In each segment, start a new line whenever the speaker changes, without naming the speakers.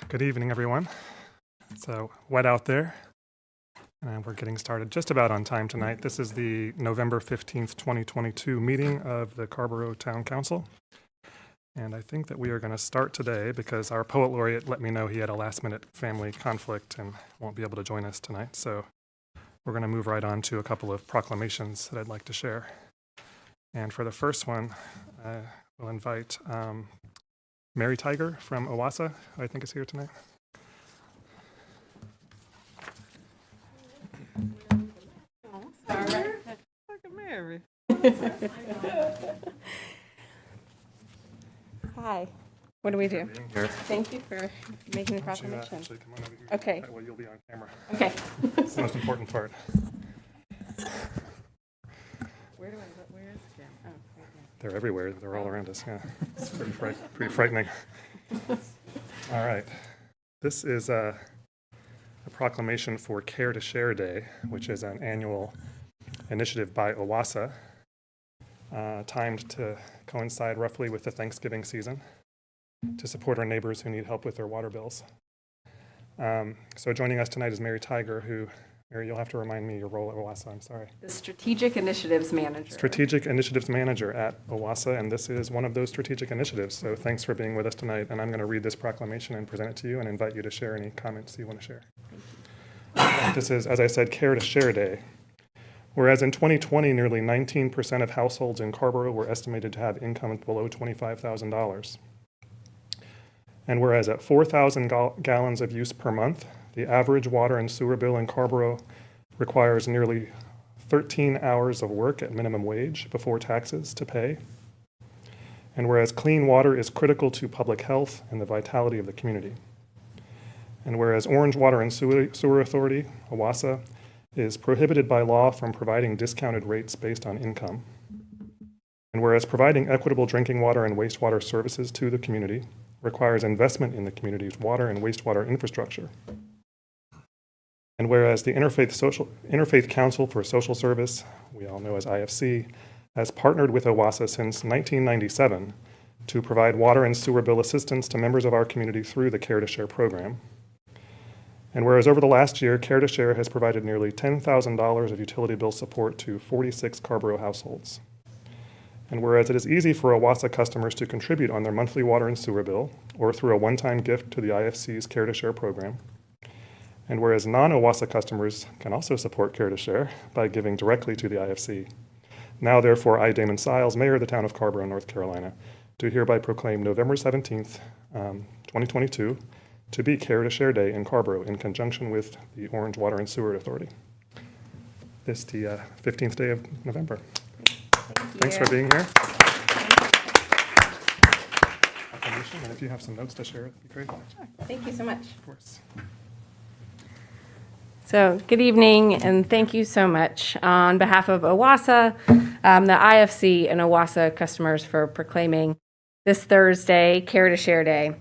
Good evening, everyone. It's wet out there, and we're getting started just about on time tonight. This is the November 15th, 2022 meeting of the Carrboro Town Council. And I think that we are going to start today because our poet laureate let me know he had a last-minute family conflict and won't be able to join us tonight. So we're going to move right on to a couple of proclamations that I'd like to share. And for the first one, we'll invite Mary Tiger from Owasso, who I think is here tonight.
All right. Look at Mary. Hi. What do we do? Thank you for making the proclamation.
Actually, come on over here.
Okay.
Well, you'll be on camera.
Okay.
It's the most important part.
Where is the camera? Oh, right there.
They're everywhere. They're all around us. Yeah, it's pretty frightening. All right. This is a proclamation for Care to Share Day, which is an annual initiative by Owasso, timed to coincide roughly with the Thanksgiving season to support our neighbors who need help with their water bills. So joining us tonight is Mary Tiger, who, Mary, you'll have to remind me your role at Owasso, I'm sorry.
The Strategic Initiatives Manager.
Strategic Initiatives Manager at Owasso, and this is one of those strategic initiatives. So thanks for being with us tonight, and I'm going to read this proclamation and present it to you and invite you to share any comments you want to share. This is, as I said, Care to Share Day. Whereas in 2020, nearly 19% of households in Carrboro were estimated to have income below $25,000. And whereas at 4,000 gallons of use per month, the average water and sewer bill in Carrboro requires nearly 13 hours of work at minimum wage before taxes to pay. And whereas clean water is critical to public health and the vitality of the community. And whereas Orange Water and Sewer Authority, Owasso, is prohibited by law from providing discounted rates based on income. And whereas providing equitable drinking water and wastewater services to the community requires investment in the community's water and wastewater infrastructure. And whereas the Interfaith Council for Social Service, we all know as IFC, has partnered with Owasso since 1997 to provide water and sewer bill assistance to members of our community through the Care to Share program. And whereas over the last year, Care to Share has provided nearly $10,000 of utility bill support to 46 Carrboro households. And whereas it is easy for Owasso customers to contribute on their monthly water and sewer bill or through a one-time gift to the IFC's Care to Share program. And whereas non-Owasso customers can also support Care to Share by giving directly to the IFC. Now, therefore, I, Damon Siles, Mayor of the town of Carrboro, North Carolina, do hereby proclaim November 17th, 2022, to be Care to Share Day in Carrboro in conjunction with the Orange Water and Sewer Authority. This the 15th day of November. Thanks for being here. And if you have some notes to share, it'd be great.
Sure. Thank you so much.
Of course.
So good evening, and thank you so much on behalf of Owasso, the IFC, and Owasso customers for proclaiming this Thursday Care to Share Day.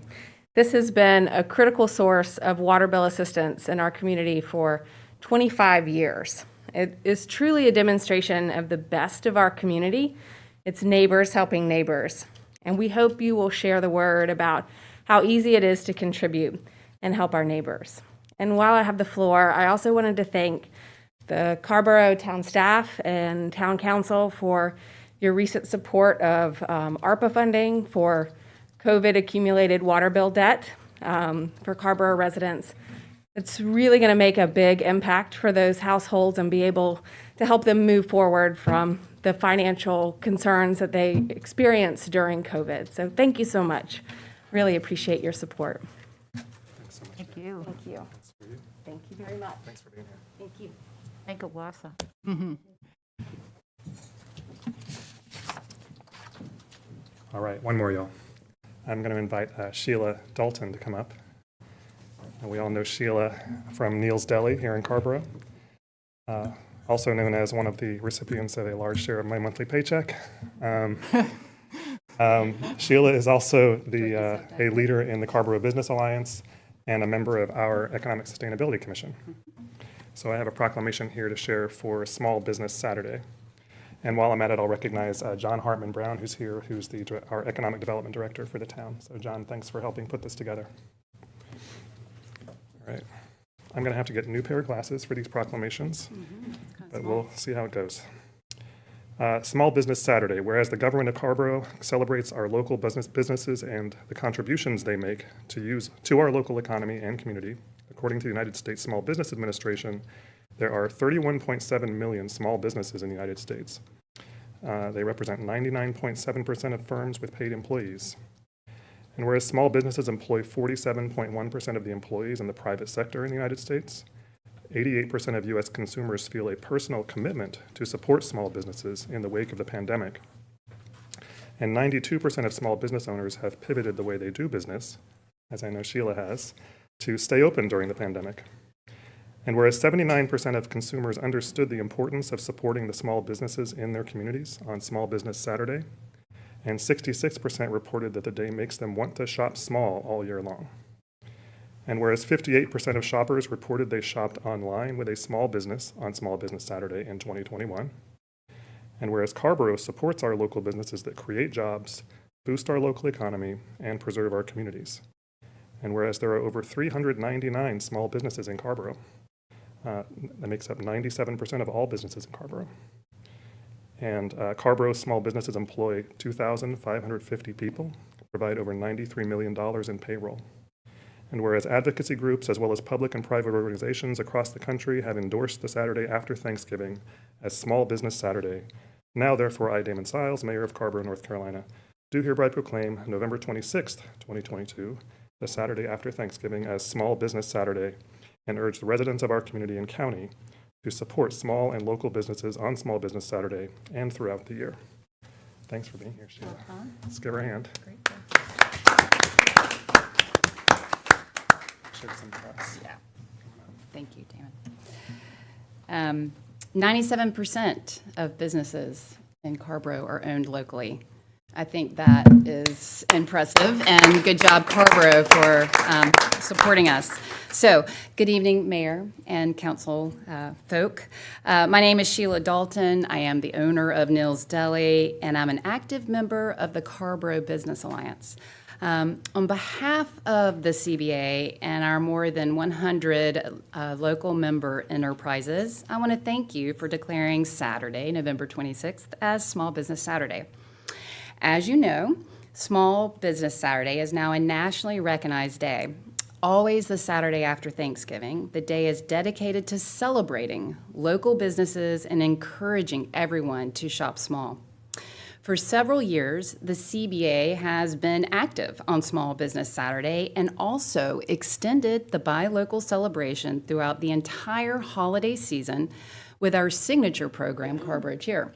This has been a critical source of water bill assistance in our community for 25 years. It is truly a demonstration of the best of our community. It's neighbors helping neighbors. And we hope you will share the word about how easy it is to contribute and help our neighbors. And while I have the floor, I also wanted to thank the Carrboro town staff and town council for your recent support of ARPA funding for COVID accumulated water bill debt for Carrboro residents. It's really going to make a big impact for those households and be able to help them move forward from the financial concerns that they experienced during COVID. So thank you so much. Really appreciate your support.
Thanks so much.
Thank you.
Thank you.
Thanks for you.
Thank you very much.
Thanks for being here.
Thank you.
Thank Owasso.
All right, one more, y'all. I'm going to invite Sheila Dalton to come up. And we all know Sheila from Neil's Deli here in Carrboro, also known as one of the recipients of a large share of my monthly paycheck. Sheila is also a leader in the Carrboro Business Alliance and a member of our Economic Sustainability Commission. So I have a proclamation here to share for Small Business Saturday. And while I'm at it, I'll recognize John Hartman Brown, who's here, who's our Economic Development Director for the town. So John, thanks for helping put this together. right. I'm going to have to get a new pair of glasses for these proclamations, but we'll see how it goes. Small Business Saturday. Whereas the government of Carrboro celebrates our local businesses and the contributions they make to our local economy and community, according to the United States Small Business Administration, there are 31.7 million small businesses in the United States. They represent 99.7% of firms with paid employees. And whereas small businesses employ 47.1% of the employees in the private sector in the United States, 88% of U.S. consumers feel a personal commitment to support small businesses in the wake of the pandemic. And 92% of small business owners have pivoted the way they do business, as I know Sheila has, to stay open during the pandemic. And whereas 79% of consumers understood the importance of supporting the small businesses in their communities on Small Business Saturday, and 66% reported that the day makes them want to shop small all year long. And whereas 58% of shoppers reported they shopped online with a small business on Small Business Saturday in 2021, and whereas Carrboro supports our local businesses that create jobs, boost our local economy, and preserve our communities, and whereas there are over 399 small businesses in Carrboro, that makes up 97% of all businesses in Carrboro. And Carrboro small businesses employ 2,550 people, provide over $93 million in payroll. And whereas advocacy groups, as well as public and private organizations across the country, have endorsed the Saturday after Thanksgiving as Small Business Saturday, now therefore I, Damon Siles, Mayor of Carrboro, North Carolina, do hereby proclaim November 26th, 2022, the Saturday after Thanksgiving as Small Business Saturday, and urge the residents of our community and county to support small and local businesses on Small Business Saturday and throughout the year. Thanks for being here, Sheila. Let's give her a hand.
Great.
Share some press.
Yeah. Thank you, Damon. 97% of businesses in Carrboro are owned locally. I think that is impressive, and good job, Carrboro, for supporting us. So, good evening, Mayor and Council folk. My name is Sheila Dalton. I am the owner of Nils Deli, and I'm an active member of the Carrboro Business Alliance. On behalf of the CBA and our more than 100 local member enterprises, I want to thank you for declaring Saturday, November 26th, as Small Business Saturday. As you know, Small Business Saturday is now a nationally recognized day. Always the Saturday after Thanksgiving, the day is dedicated to celebrating local businesses and encouraging everyone to shop small. For several years, the CBA has been active on Small Business Saturday and also extended the Buy Local celebration throughout the entire holiday season with our signature program, Carrboro Cheer.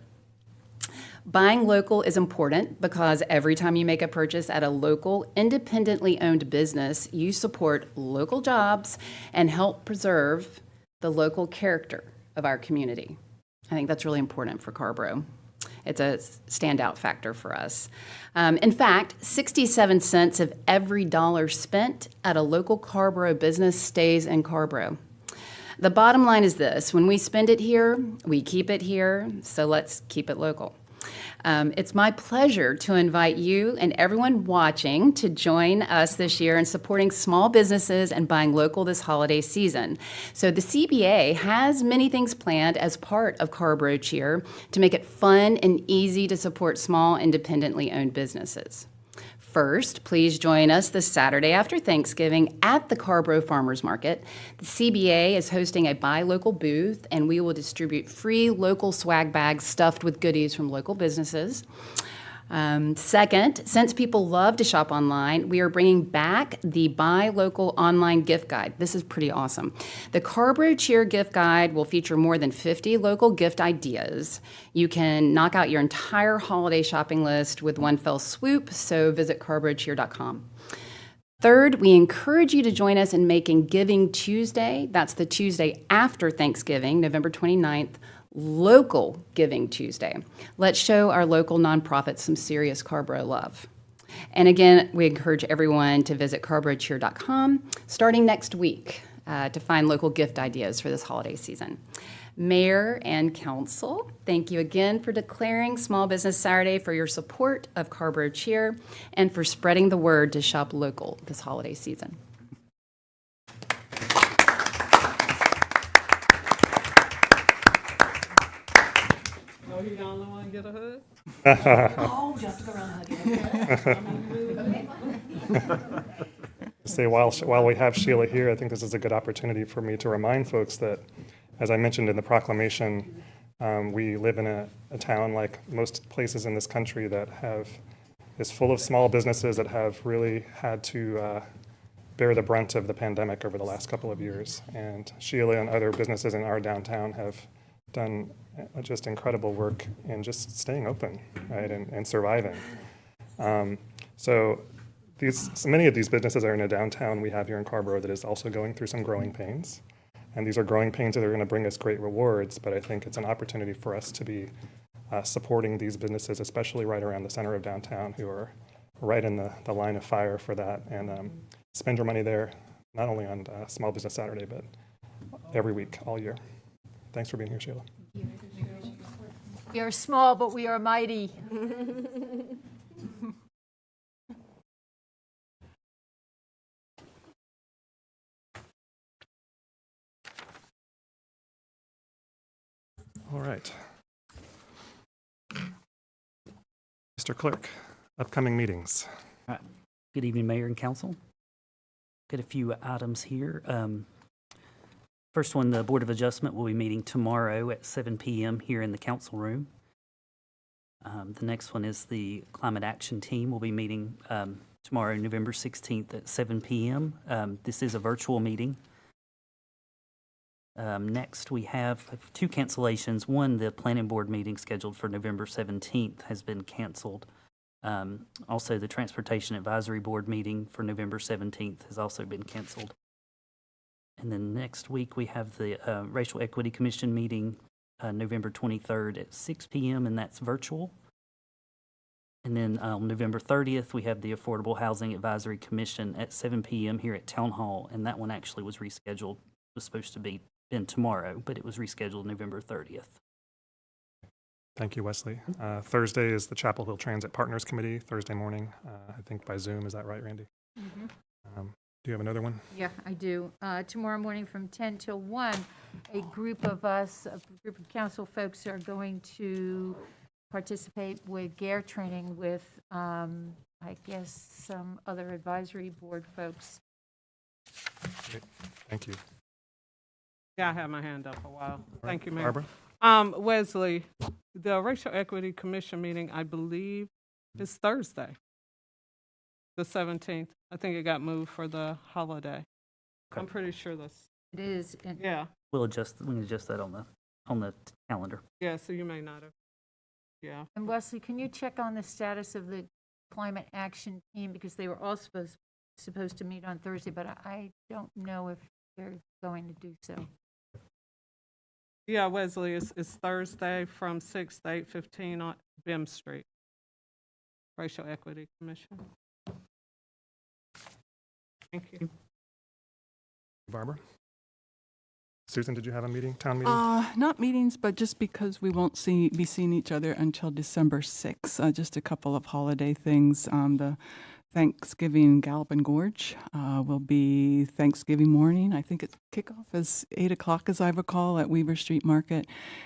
Buying local is important because every time you make a purchase at a local, independently owned business, you support local jobs and help preserve the local character of our community. I think that's really important for Carrboro. It's a standout factor for us. In fact, 67 cents of every dollar spent at a local Carrboro business stays in Carrboro. The bottom line is this: when we spend it here, we keep it here, so let's keep it local. It's my pleasure to invite you and everyone watching to join us this year in supporting small businesses and buying local this holiday season. So the CBA has many things planned as part of Carrboro Cheer to make it fun and easy to support small, independently owned businesses. First, please join us this Saturday after Thanksgiving at the Carrboro Farmers Market. The CBA is hosting a Buy Local booth, and we will distribute free local swag bags stuffed with goodies from local businesses. Second, since people love to shop online, we are bringing back the Buy Local online gift guide. This is pretty awesome. The Carrboro Cheer gift guide will feature more than 50 local gift ideas. You can knock out your entire holiday shopping list with one fell swoop, so visit carrborocheer.com. Third, we encourage you to join us in making Giving Tuesday, that's the Tuesday after Thanksgiving, November 29th, Local Giving Tuesday. Let's show our local nonprofits some serious Carrboro love. And again, we encourage everyone to visit carrborocheer.com starting next week to find local gift ideas for this holiday season. Mayor and Council, thank you again for declaring Small Business Saturday, for your support of Carrboro Cheer, and for spreading the word to shop local this holiday season.
he the only one get a hug?
Oh, you have to go around hugging.
Say while we have Sheila here, I think this is a good opportunity for me to remind folks that, as I mentioned in the proclamation, we live in a town like most places in this country that is full of small businesses that have really had to bear the brunt of the pandemic over the last couple of years. And Sheila and other businesses in our downtown have done just incredible work in just staying open, right, and surviving. So many of these businesses are in a downtown we have here in Carrboro that is also going through some growing pains. And these are growing pains that are going to bring us great rewards, but I think it's an opportunity for us to be supporting these businesses, especially right around the center of downtown, who are right in the line of fire for that. And spend your money there, not only on Small Business Saturday, but every week, all year. Thanks for being here, Sheila.
We are small, but we are mighty.
All right. Mr. Clerk, upcoming meetings.
All right. Good evening, Mayor and Council. Got a few items here. First one, the Board of Adjustment will be meeting tomorrow at 7 p.m. here in the council room. The next one is the Climate Action Team will be meeting tomorrow, November 16th at 7 p.m. This is a virtual meeting. Next, we have two cancellations. One, the Planning Board meeting scheduled for November 17th has been canceled. Also, the Transportation Advisory Board meeting for November 17th has also been canceled. And then next week, we have the Racial Equity Commission meeting November 23rd at 6 p.m., and that's virtual. And then on November 30th, we have the Affordable Housing Advisory Commission at 7 p.m. here at Town Hall, and that one actually was rescheduled. It was supposed to be in tomorrow, but it was rescheduled November 30th.
Thank you, Wesley. Thursday is the Chapel Hill Transit Partners Committee, Thursday morning, I think by Zoom. Is that right, Randy?
Mm-hmm.
Do you have another one?
Yeah, I do. Tomorrow morning from 10 till 1, a group of council folks are going to participate with GARE training with, I guess, some other advisory board folks.
Great. Thank you.
Yeah, I had my hand up a while. Thank you, Mayor.
Barbara?
Wesley, the Racial Equity Commission meeting, I believe, is Thursday, the 17th. I think it got moved for the holiday.
Okay.
I'm pretty sure that's,
It is, and
yeah.
We can adjust that on the calendar.
Yeah, so you may not have, yeah.
And Wesley, can you check on the status of the climate action team? Because they were all supposed to meet on Thursday, but I don't know if they're going to do so.
Yeah, Wesley, it's Thursday from 6 to 8:15 on Bim Street. Racial Equity Commission. Thank you.
Barbara? Susan, did you have a meeting, town meeting?
Not meetings, but just because we won't be seeing each other until December 6th. Just a couple of holiday things. The Thanksgiving Gallop and Gorge will be Thanksgiving morning. I think it's kickoff is 8 o'clock, as I recall, at Weaver Street Market.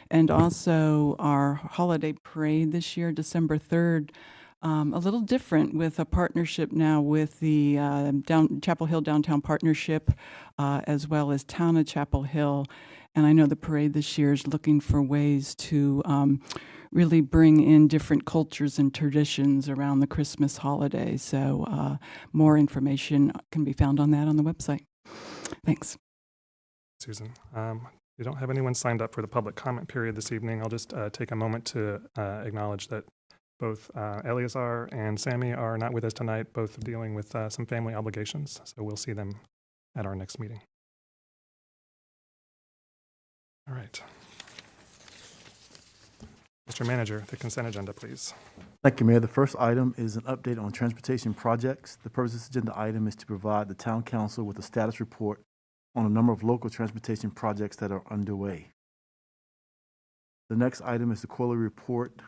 And also our holiday parade this year, December 3rd, a little different with a partnership now with the Chapel Hill Downtown Partnership, as well as Town of Chapel Hill. And I know the parade this year is looking for ways to really bring in different cultures and traditions around the Christmas holiday. So more information can be found on that on the website. Thanks.
Susan. We don't have anyone signed up for the public comment period this evening. I'll just take a moment to acknowledge that both Eleazar and Sammy are not with us tonight, both dealing with some family obligations. So we'll see them at our next meeting. All right. Mr. Manager, the consent agenda, please.
Thank you, Mayor. The first item is an update on transportation projects. The purpose of this agenda item is to provide the town council with a status report on a number of local transportation projects that are underway. The next item is the quarterly report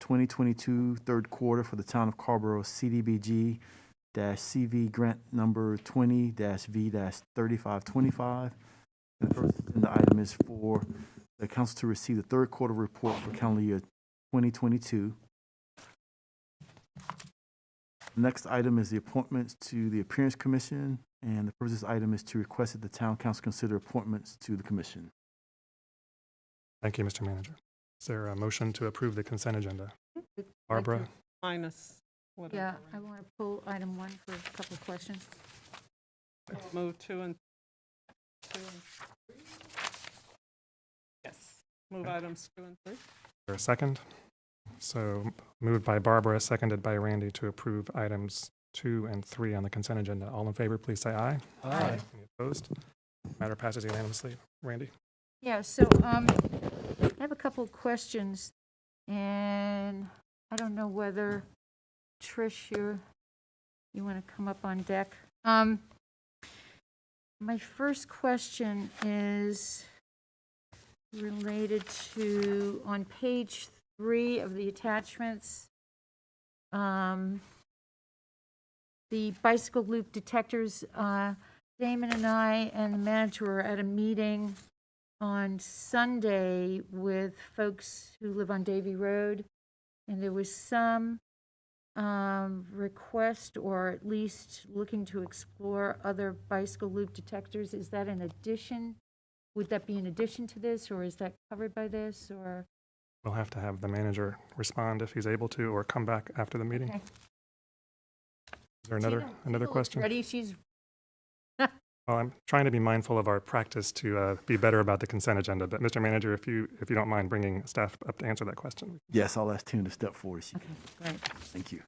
2022 third quarter for the town of Carrboro CDBG-CV grant number 20-V-3525. The first agenda item is for the council to receive the third quarter report for calendar year 2022. The next item is the appointments to the Appearance Commission, and the purpose of this item is to request that the town council consider appointments to the commission.
Thank you, Mr. Manager. Is there a motion to approve the consent agenda? Barbara?
Minus whatever.
Yeah, I want to pull item 1 for a couple of questions.
Move 2 and 3. Yes. Move items 2 and 3.
Is there a second? So moved by Barbara, seconded by Randy to approve items 2 and 3 on the consent agenda. All in favor, please say aye. Aye. Any opposed? Matter passes unanimously. Randy?
Yeah, so I have a couple of questions, and I don't know whether, Trish, you want to come up on deck. My first question is related to, on page 3 of the attachments, the bicycle loop detectors. Damon and I and the manager were at a meeting on Sunday with folks who live on Davy Road, and there was some request, or at least looking to explore other bicycle loop detectors. Is that in addition? Would that be in addition to this, or is that covered by this, or?
We'll have to have the manager respond if he's able to, or come back after the meeting.
Okay.
Is there another question?
Ready? She's.
Well, I'm trying to be mindful of our practice to be better about the consent agenda, but Mr. Manager, if you don't mind bringing staff up to answer that question.
Yes, I'll ask Tina to step forward.
Okay, great.
Thank you.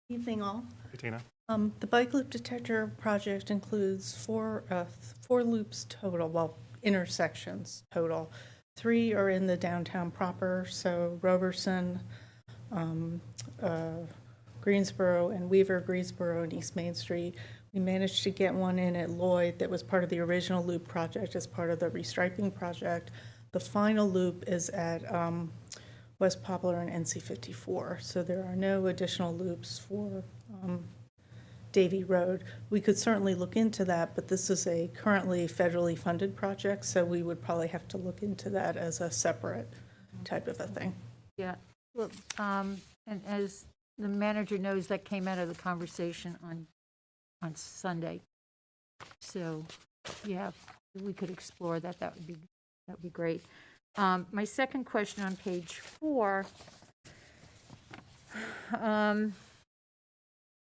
Evening all.
Hey, Tina.
The bike loop detector project includes four loops total, well, intersections total. 3 are in the downtown proper, so Roberson, Greensboro, and Weaver, Greensboro, and East Main Street. We managed to get one in at Lloyd that was part of the original loop project as part of the restriping project. The final loop is at West Poplar and NC 54, so there are no additional loops for Davy Road. We could certainly look into that, but this is a currently federally funded project, so we would probably have to look into that as a separate type of a thing.
Yeah, well, and as the manager knows, that came out of the conversation on Sunday. So, yeah, we could explore that. That would be great. My second question on page 4,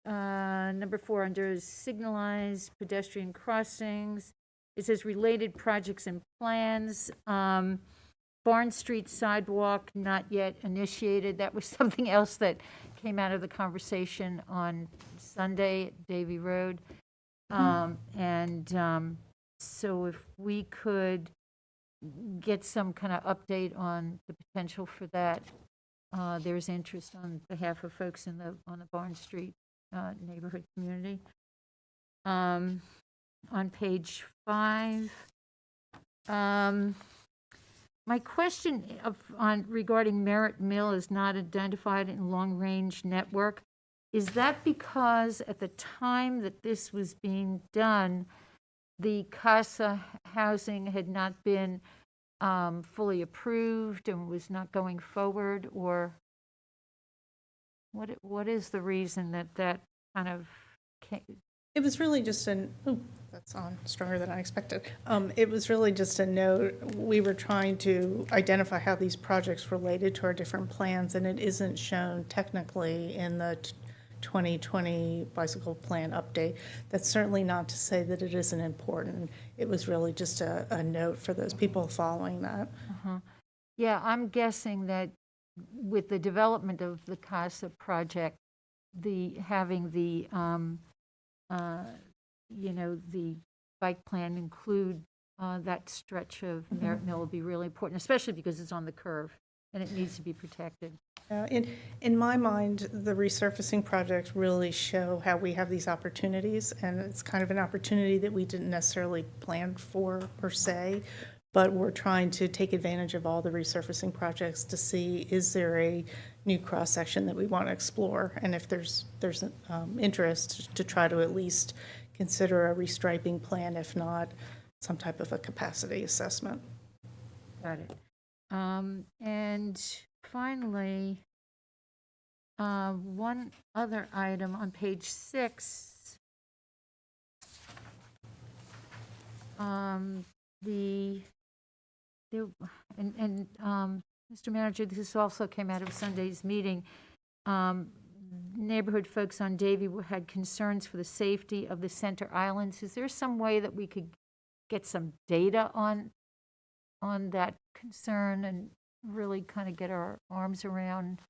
number 4, under signalized pedestrian crossings, it says related projects and plans. Barn Street sidewalk not yet initiated. That was something else that came out of the conversation on Sunday at Davy Road. So if we could get some kind of update on the potential for that, there's interest on behalf of folks on the Barn Street neighborhood community. On page 5, my question regarding Merritt Mill is not identified in long-range network. Is that because at the time that this was being done, the CASA housing had not been fully approved and was not going forward, or what is the reason that kind of came?
It was really just that's on stronger than I expected. It was really just a note. We were trying to identify how these projects related to our different plans, and it isn't shown technically in the 2020 bicycle plan update. That's certainly not to say that it isn't important. It was really just a note for those people following that.
Yeah, I'm guessing that with the development of the CASA project, having the the bike plan include that stretch of Merritt Mill will be really important, especially because it's on the curve and it needs to be protected.
In my mind, the resurfacing projects really show how we have these opportunities, and it's kind of an opportunity that we didn't necessarily plan for per se, but we're trying to take advantage of all the resurfacing projects to see, is there a new cross-section that we want to explore, and if there's interest to try to at least consider a restriping plan, if not some type of a capacity assessment.
Got it. And finally, one other item on page 6. Mr. Manager, this also came out of Sunday's meeting. Neighborhood folks on Davie had concerns for the safety of the center islands. Is there some way that we could get some data on that concern and really kind of get our arms around,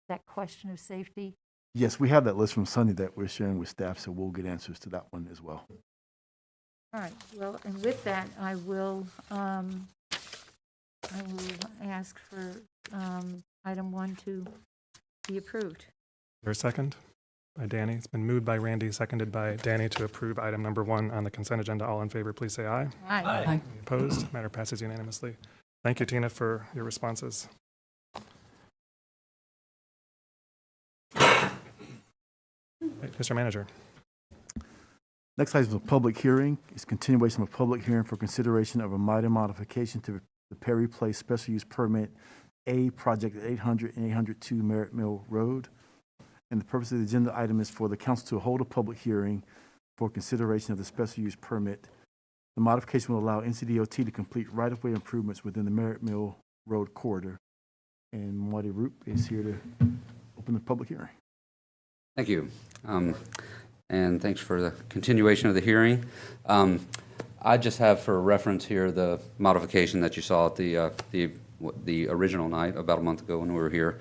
that question of safety?
Yes, we have that list from Sunday that we're sharing with staff, so we'll get answers to that one as well.
All right, well, and with that, I will ask for item 1 to be approved.
There a second? By Danny. It's been moved by Randy, seconded by Danny to approve item number 1 on the consent agenda. All in favor, please say aye.
Aye.
Any opposed? Matter passes unanimously. Thank you, Tina, for your responses. Right, Mr. Manager.
Next item is a public hearing. It's continuation of a public hearing for consideration of a minor modification to the Perry Place Special Use Permit A project at 800 and 802 Merritt Mill Road. And the purpose of the agenda item is for the council to hold a public hearing for consideration of the special use permit. The modification will allow NCDOT to complete right-of-way improvements within the Merritt Mill Road corridor. And Marty Roop is here to open the public hearing.
Thank you. And thanks for the continuation of the hearing. I just have for reference here the modification that you saw at the original night about a month ago when we were here.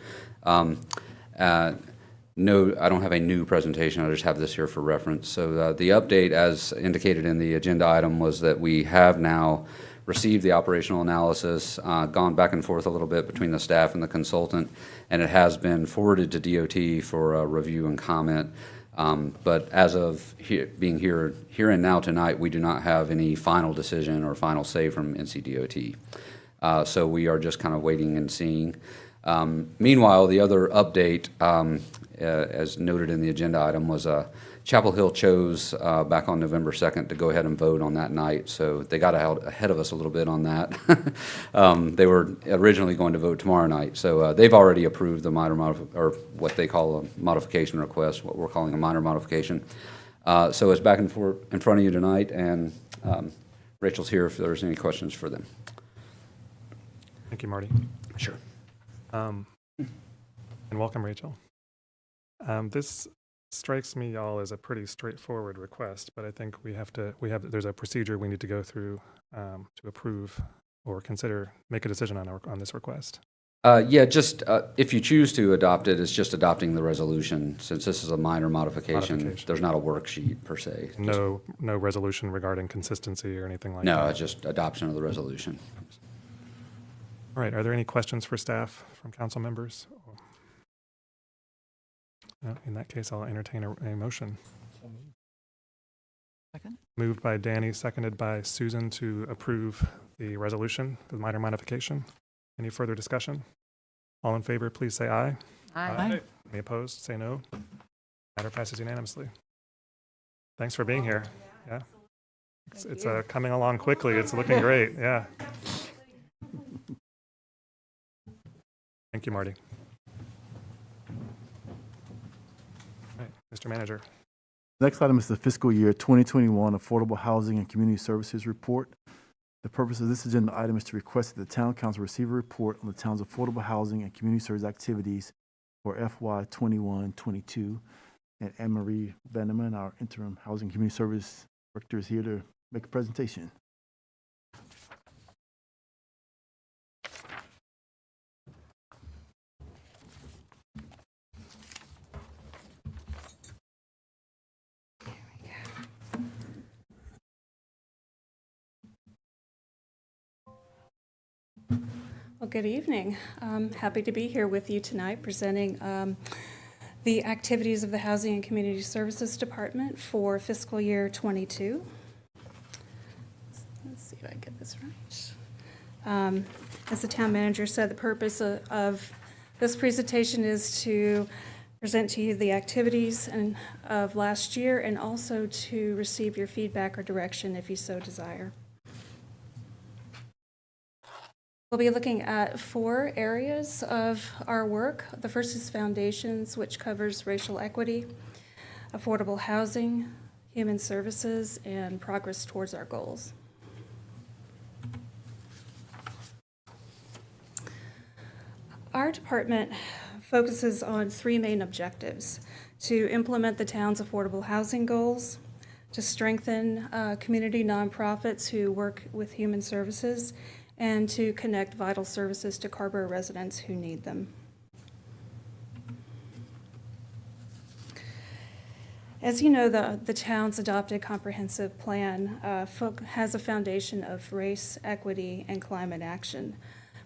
No, I don't have a new presentation. I just have this here for reference. So the update, as indicated in the agenda item, was that we have now received the operational analysis, gone back and forth a little bit between the staff and the consultant, and it has been forwarded to DOT for review and comment. But as of being here and now tonight, we do not have any final decision or final say from NCDOT. So we are just kind of waiting and seeing. Meanwhile, the other update, as noted in the agenda item, was Chapel Hill chose back on November 2nd to go ahead and vote on that night. So they got ahead of us a little bit on that. They were originally going to vote tomorrow night. So they've already approved the minor or what they call a modification request, what we're calling a minor modification. So it's back in front of you tonight, and Rachel's here if there's any questions for them.
Thank you, Marty.
Sure.
And welcome, Rachel. This strikes me all as a pretty straightforward request, but I think there's a procedure we need to go through to approve or make a decision on this request.
Yeah, just if you choose to adopt it, it's just adopting the resolution. Since this is a minor modification. There's not a worksheet per se.
No resolution regarding consistency or anything like that?
No, it's just adoption of the resolution.
All right, are there any questions for staff from council members? No, in that case, I'll entertain a motion.
Second?
Moved by Danny, seconded by Susan to approve the resolution, the minor modification. Any further discussion? All in favor, please say aye.
Aye.
Any opposed, say no. Matter passes unanimously. Thanks for being here. Yeah. It's coming along quickly. It's looking great. Yeah. Thank you, Marty. All right, Mr. Manager.
Next item is the fiscal year 2021 Affordable Housing and Community Services Report. The purpose of this agenda item is to request that the Town Council receive a report on the town's affordable housing and community service activities for FY 21-22. And Anne-Marie Vanneman, our interim Housing and Community Service Director, is here to make a presentation.
Well, good evening. I'm happy to be here with you tonight presenting the activities of the Housing and Community Services Department for fiscal year 22. Let's see if I can get this right. As the town manager said, the purpose of this presentation is to present to you the activities of last year, and also to receive your feedback or direction if you so desire. We'll be looking at 4 areas of our work. The first is foundations, which covers racial equity, affordable housing, human services, and progress towards our goals. Our department focuses on 3 main objectives: to implement the town's affordable housing goals, to strengthen community nonprofits who work with human services, and to connect vital services to Carrboro residents who need them. As you know, the town's adopted comprehensive plan has a foundation of race, equity, and climate action.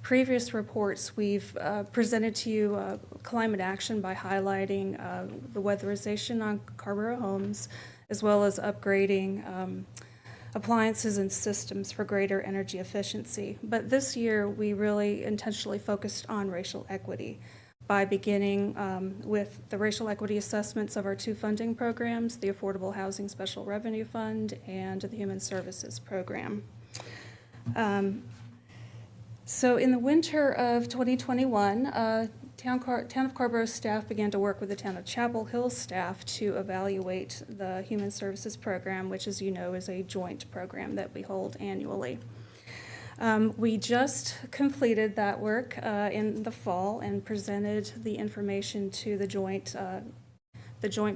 Previous reports, we've presented to you climate action by highlighting the weatherization on Carrboro homes, as well as upgrading appliances and systems for greater energy efficiency. But this year, we really intentionally focused on racial equity by beginning with the racial equity assessments of our 2 funding programs, the Affordable Housing Special Revenue Fund and the Human Services Program. So in the winter of 2021, Town of Carrboro staff began to work with the Town of Chapel Hill staff to evaluate the Human Services Program, which, as you know, is a joint program that we hold annually. We just completed that work in the fall and presented the information to the joint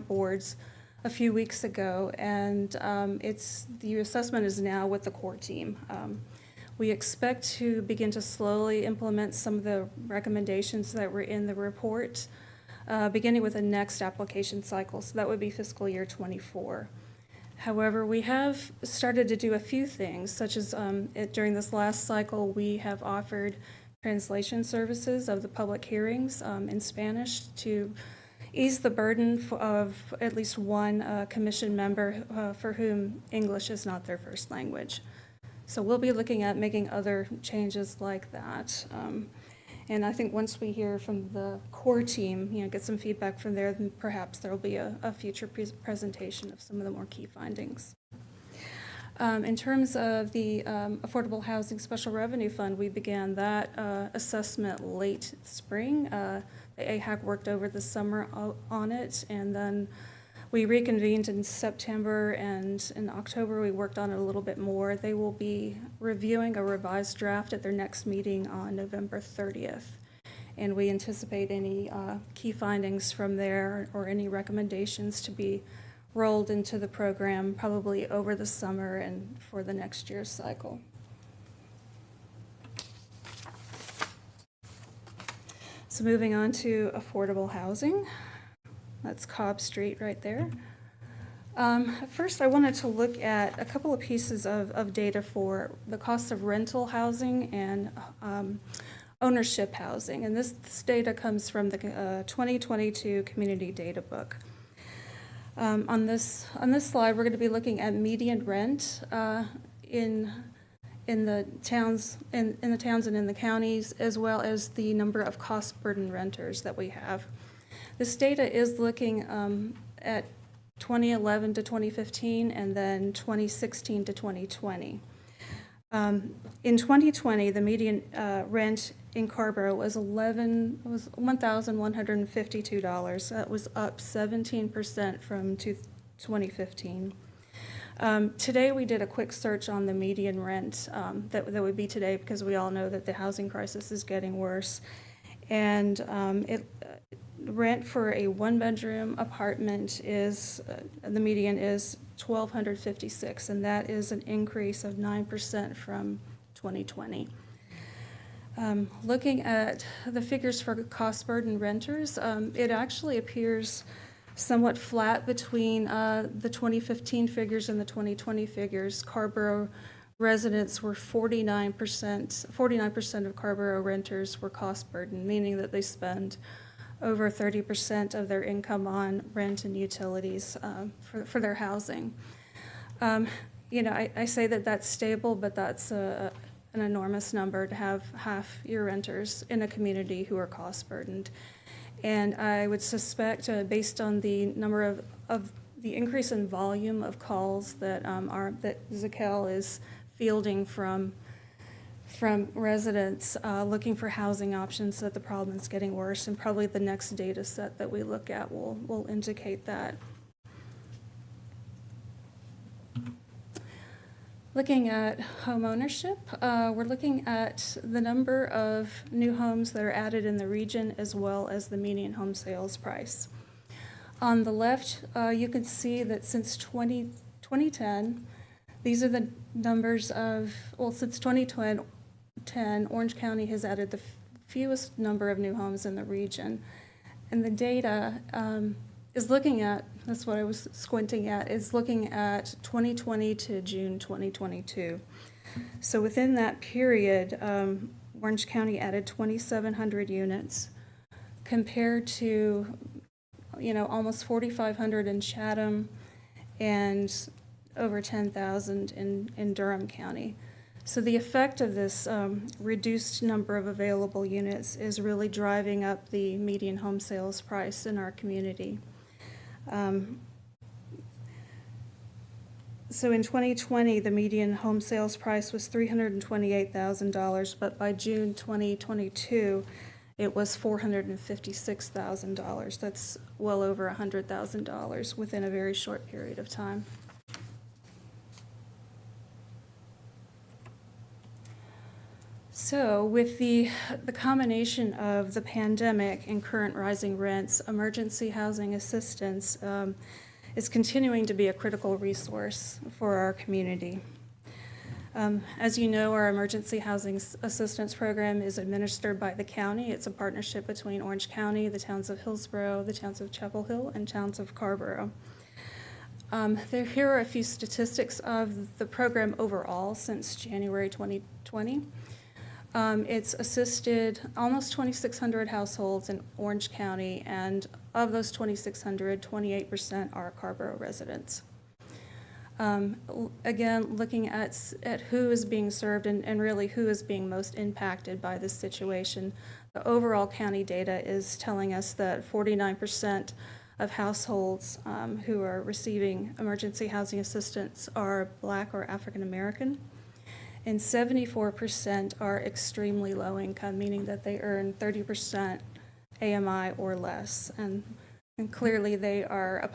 boards a few weeks ago, and the assessment is now with the core team. We expect to begin to slowly implement some of the recommendations that were in the report, beginning with the next application cycle, so that would be fiscal year 24. However, we have started to do a few things, such as during this last cycle, we have offered translation services of the public hearings in Spanish to ease the burden of at least one commission member for whom English is not their first language. So we'll be looking at making other changes like that. And I think once we hear from the core team, get some feedback from there, then perhaps there will be a future presentation of some of the more key findings. In terms of the Affordable Housing Special Revenue Fund, we began that assessment late spring. The AHAC worked over the summer on it, and then we reconvened in September, and in October we worked on it a little bit more. They will be reviewing a revised draft at their next meeting on November 30th. And we anticipate any key findings from there or any recommendations to be rolled into the program probably over the summer and for the next year's cycle. So moving on to affordable housing. That's Cobb Street right there. First, I wanted to look at a couple of pieces of data for the cost of rental housing and ownership housing. And this data comes from the 2022 Community Data Book. On this slide, we're going to be looking at median rent in the towns and in the counties, as well as the number of cost burden renters that we have. This data is looking at 2011 to 2015 and then 2016 to 2020. In 2020, the median rent in Carrboro was $1,152. That was up 17% from 2015. Today, we did a quick search on the median rent that would be today, because we all know that the housing crisis is getting worse. And rent for a 1-bedroom apartment is, the median is $1,256, and that is an increase of 9% from 2020. Looking at the figures for cost burden renters, it actually appears somewhat flat between the 2015 figures and the 2020 figures. Carrboro residents were 49% of Carrboro renters were cost burden, meaning that they spend over 30% of their income on rent and utilities for their housing. I say that that's stable, but that's an enormous number to have half your renters in a community who are cost burdened. And I would suspect, based on the number of the increase in volume of calls that that Zakel is fielding from residents looking for housing options, that the problem is getting worse, and probably the next data set that we look at will indicate that. Looking at home ownership, we're looking at the number of new homes that are added in the region as well as the median home sales price. On the left, you can see that since 2010, these are the numbers of, well, since 2010, Orange County has added the fewest number of new homes in the region. And the data is looking at, that's what I was squinting at, is looking at 2020 to June 2022. So within that period, Orange County added 2,700 units compared to, almost 4,500 in Chatham and over 10,000 in Durham County. So the effect of this reduced number of available units is really driving up the median home sales price in our community. So in 2020, the median home sales price was $328,000, but by June 2022, it was $456,000. That's well over $100,000 within a very short period of time. So with the combination of the pandemic and current rising rents, emergency housing assistance is continuing to be a critical resource for our community. As you know, our emergency housing assistance program is administered by the county. It's a partnership between Orange County, the towns of Hillsborough, the towns of Chapel Hill, and towns of Carrboro. Here are a few statistics of the program overall since January 2020. It's assisted almost 2,600 households in Orange County, and of those 2,600, 28% are Carrboro residents. Again, looking at who is being served and really who is being most impacted by this situation, the overall county data is telling us that 49% of households who are receiving emergency housing assistance are Black or African American. And 74% are extremely low income, meaning that they earn 30% AMI or less. And clearly these are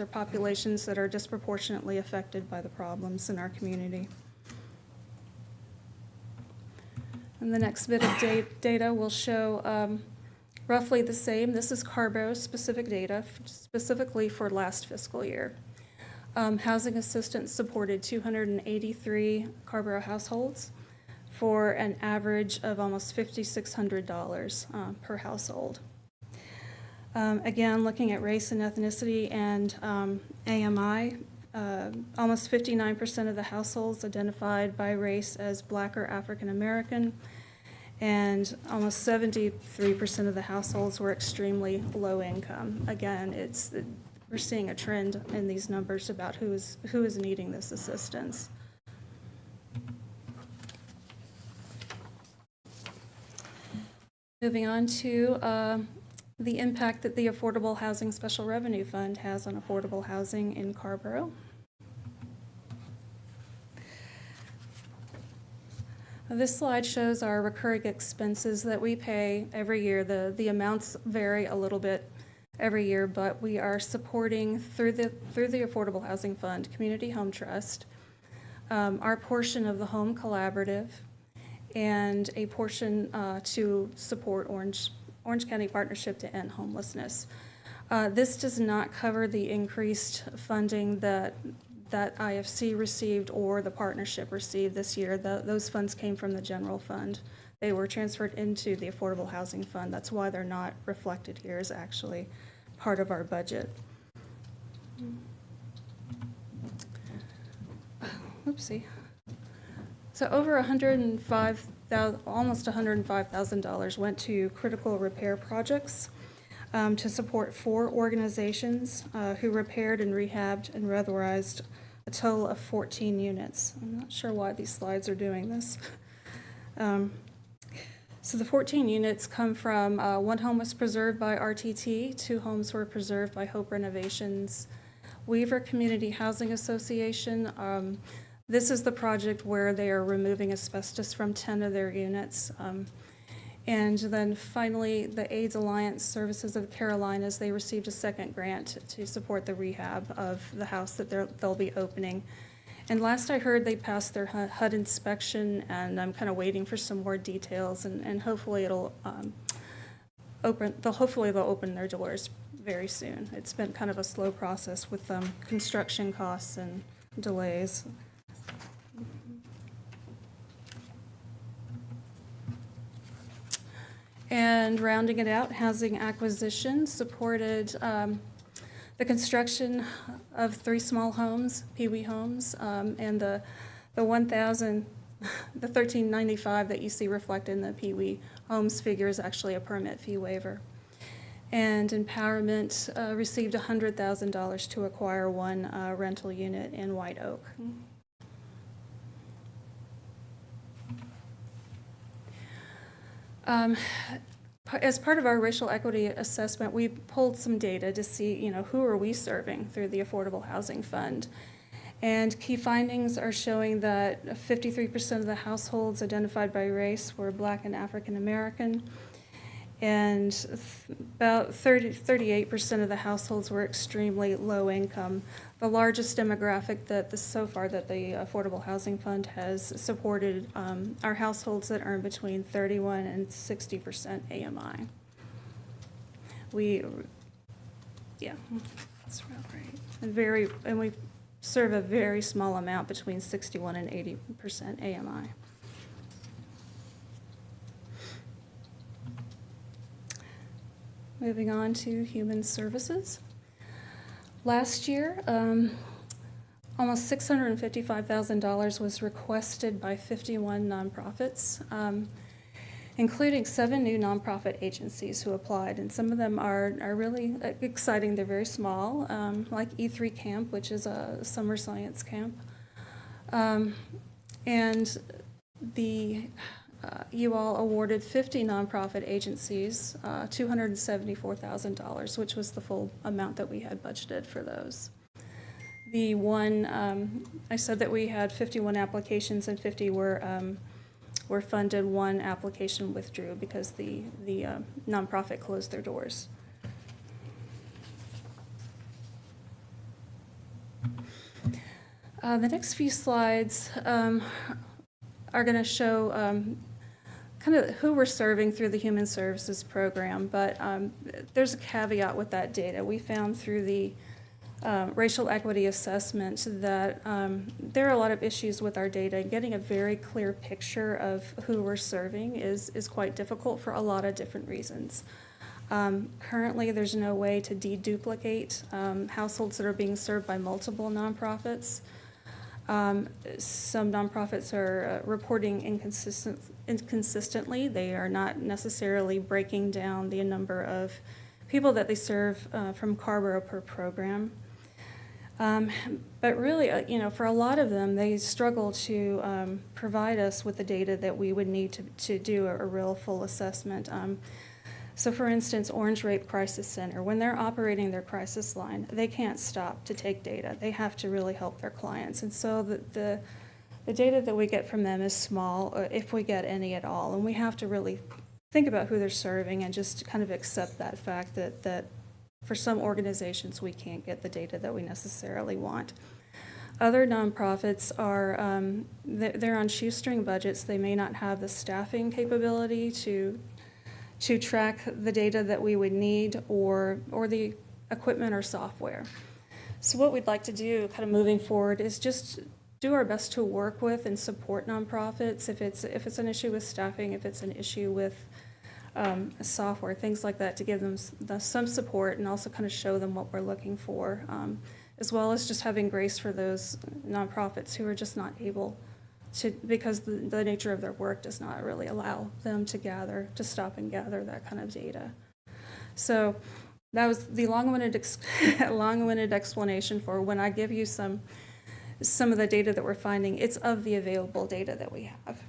populations that are disproportionately affected by the problems in our community. And the next bit of data will show roughly the same. This is Carrboro specific data, specifically for last fiscal year. Housing assistance supported 283 Carrboro households for an average of almost $5,600 per household. Again, looking at race and ethnicity and AMI, almost 59% of the households identified by race as Black or African American, and almost 73% of the households were extremely low income. Again, we're seeing a trend in these numbers about who is needing this assistance. Moving on to the impact that the Affordable Housing Special Revenue Fund has on affordable housing in Carrboro. This slide shows our recurring expenses that we pay every year. The amounts vary a little bit every year, but we are supporting through the Affordable Housing Fund, Community Home Trust, our portion of the Home Collaborative, and a portion to support Orange County Partnership to End Homelessness. This does not cover the increased funding that IFC received or the partnership received this year. Those funds came from the general fund. They were transferred into the Affordable Housing Fund. That's why they're not reflected here as actually part of our budget. Oopsie. So over almost $105,000 went to critical repair projects to support 4 organizations who repaired and rehabbed and weatherized a total of 14 units. I'm not sure why these slides are doing this. So the 14 units come from, one home was preserved by RTT, 2 homes were preserved by Hope Renovations, Weaver Community Housing Association. This is the project where they are removing asbestos from 10 of their units. And then finally, the AIDS Alliance Services of the Carolinas, they received a second grant to support the rehab of the house that they'll be opening. And last I heard, they passed their HUD inspection, and I'm kind of waiting for some more details, and hopefully it'll hopefully they'll open their doors very soon. It's been kind of a slow process with construction costs and delays. And rounding it out, housing acquisition supported the construction of 3 small homes, Pee Wee homes, and the 1395 that you see reflected in the Pee Wee homes figure is actually a permit fee waiver. And Empowerment received $100,000 to acquire 1 rental unit in White Oak. As part of our racial equity assessment, we pulled some data to see, who are we serving through the Affordable Housing Fund. And key findings are showing that 53% of the households identified by race were Black and African American, and about 38% of the households were extremely low income. The largest demographic so far that the Affordable Housing Fund has supported are households that earn between 31 and 60% AMI. That's about right. And we serve a very small amount between 61 and 80% AMI. Moving on to human services. Last year, almost $655,000 was requested by 51 nonprofits, including 7 new nonprofit agencies who applied, and some of them are really exciting. They're very small, like E3 Camp, which is a summer science camp. And you all awarded 50 nonprofit agencies $274,000, which was the full amount that we had budgeted for those. The one, I said that we had 51 applications and 50 were funded. 1 application withdrew because the nonprofit closed their doors. The next few slides are going to show kind of who we're serving through the Human Services Program, but there's a caveat with that data. We found through the racial equity assessment that there are a lot of issues with our data. Getting a very clear picture of who we're serving is quite difficult for a lot of different reasons. Currently, there's no way to deduplicate households that are being served by multiple nonprofits. Some nonprofits are reporting inconsistently. They are not necessarily breaking down the number of people that they serve from Carrboro per program. But really, for a lot of them, they struggle to provide us with the data that we would need to do a real full assessment. So for instance, Orange Rape Crisis Center, when they're operating their crisis line, they can't stop to take data. They have to really help their clients. And so the data that we get from them is small, if we get any at all. And we have to really think about who they're serving and just kind of accept that fact that for some organizations, we can't get the data that we necessarily want. Other nonprofits are, they're on shoestring budgets. They may not have the staffing capability to track the data that we would need or the equipment or software. So what we'd like to do kind of moving forward is just do our best to work with and support nonprofits if it's an issue with staffing, if it's an issue with software, things like that, to give them some support and also kind of show them what we're looking for, as well as just having grace for those nonprofits who are just not able to, because the nature of their work does not really allow them to stop and gather that kind of data. So that was the long-winded explanation for when I give you some of the data that we're finding, it's of the available data that we have.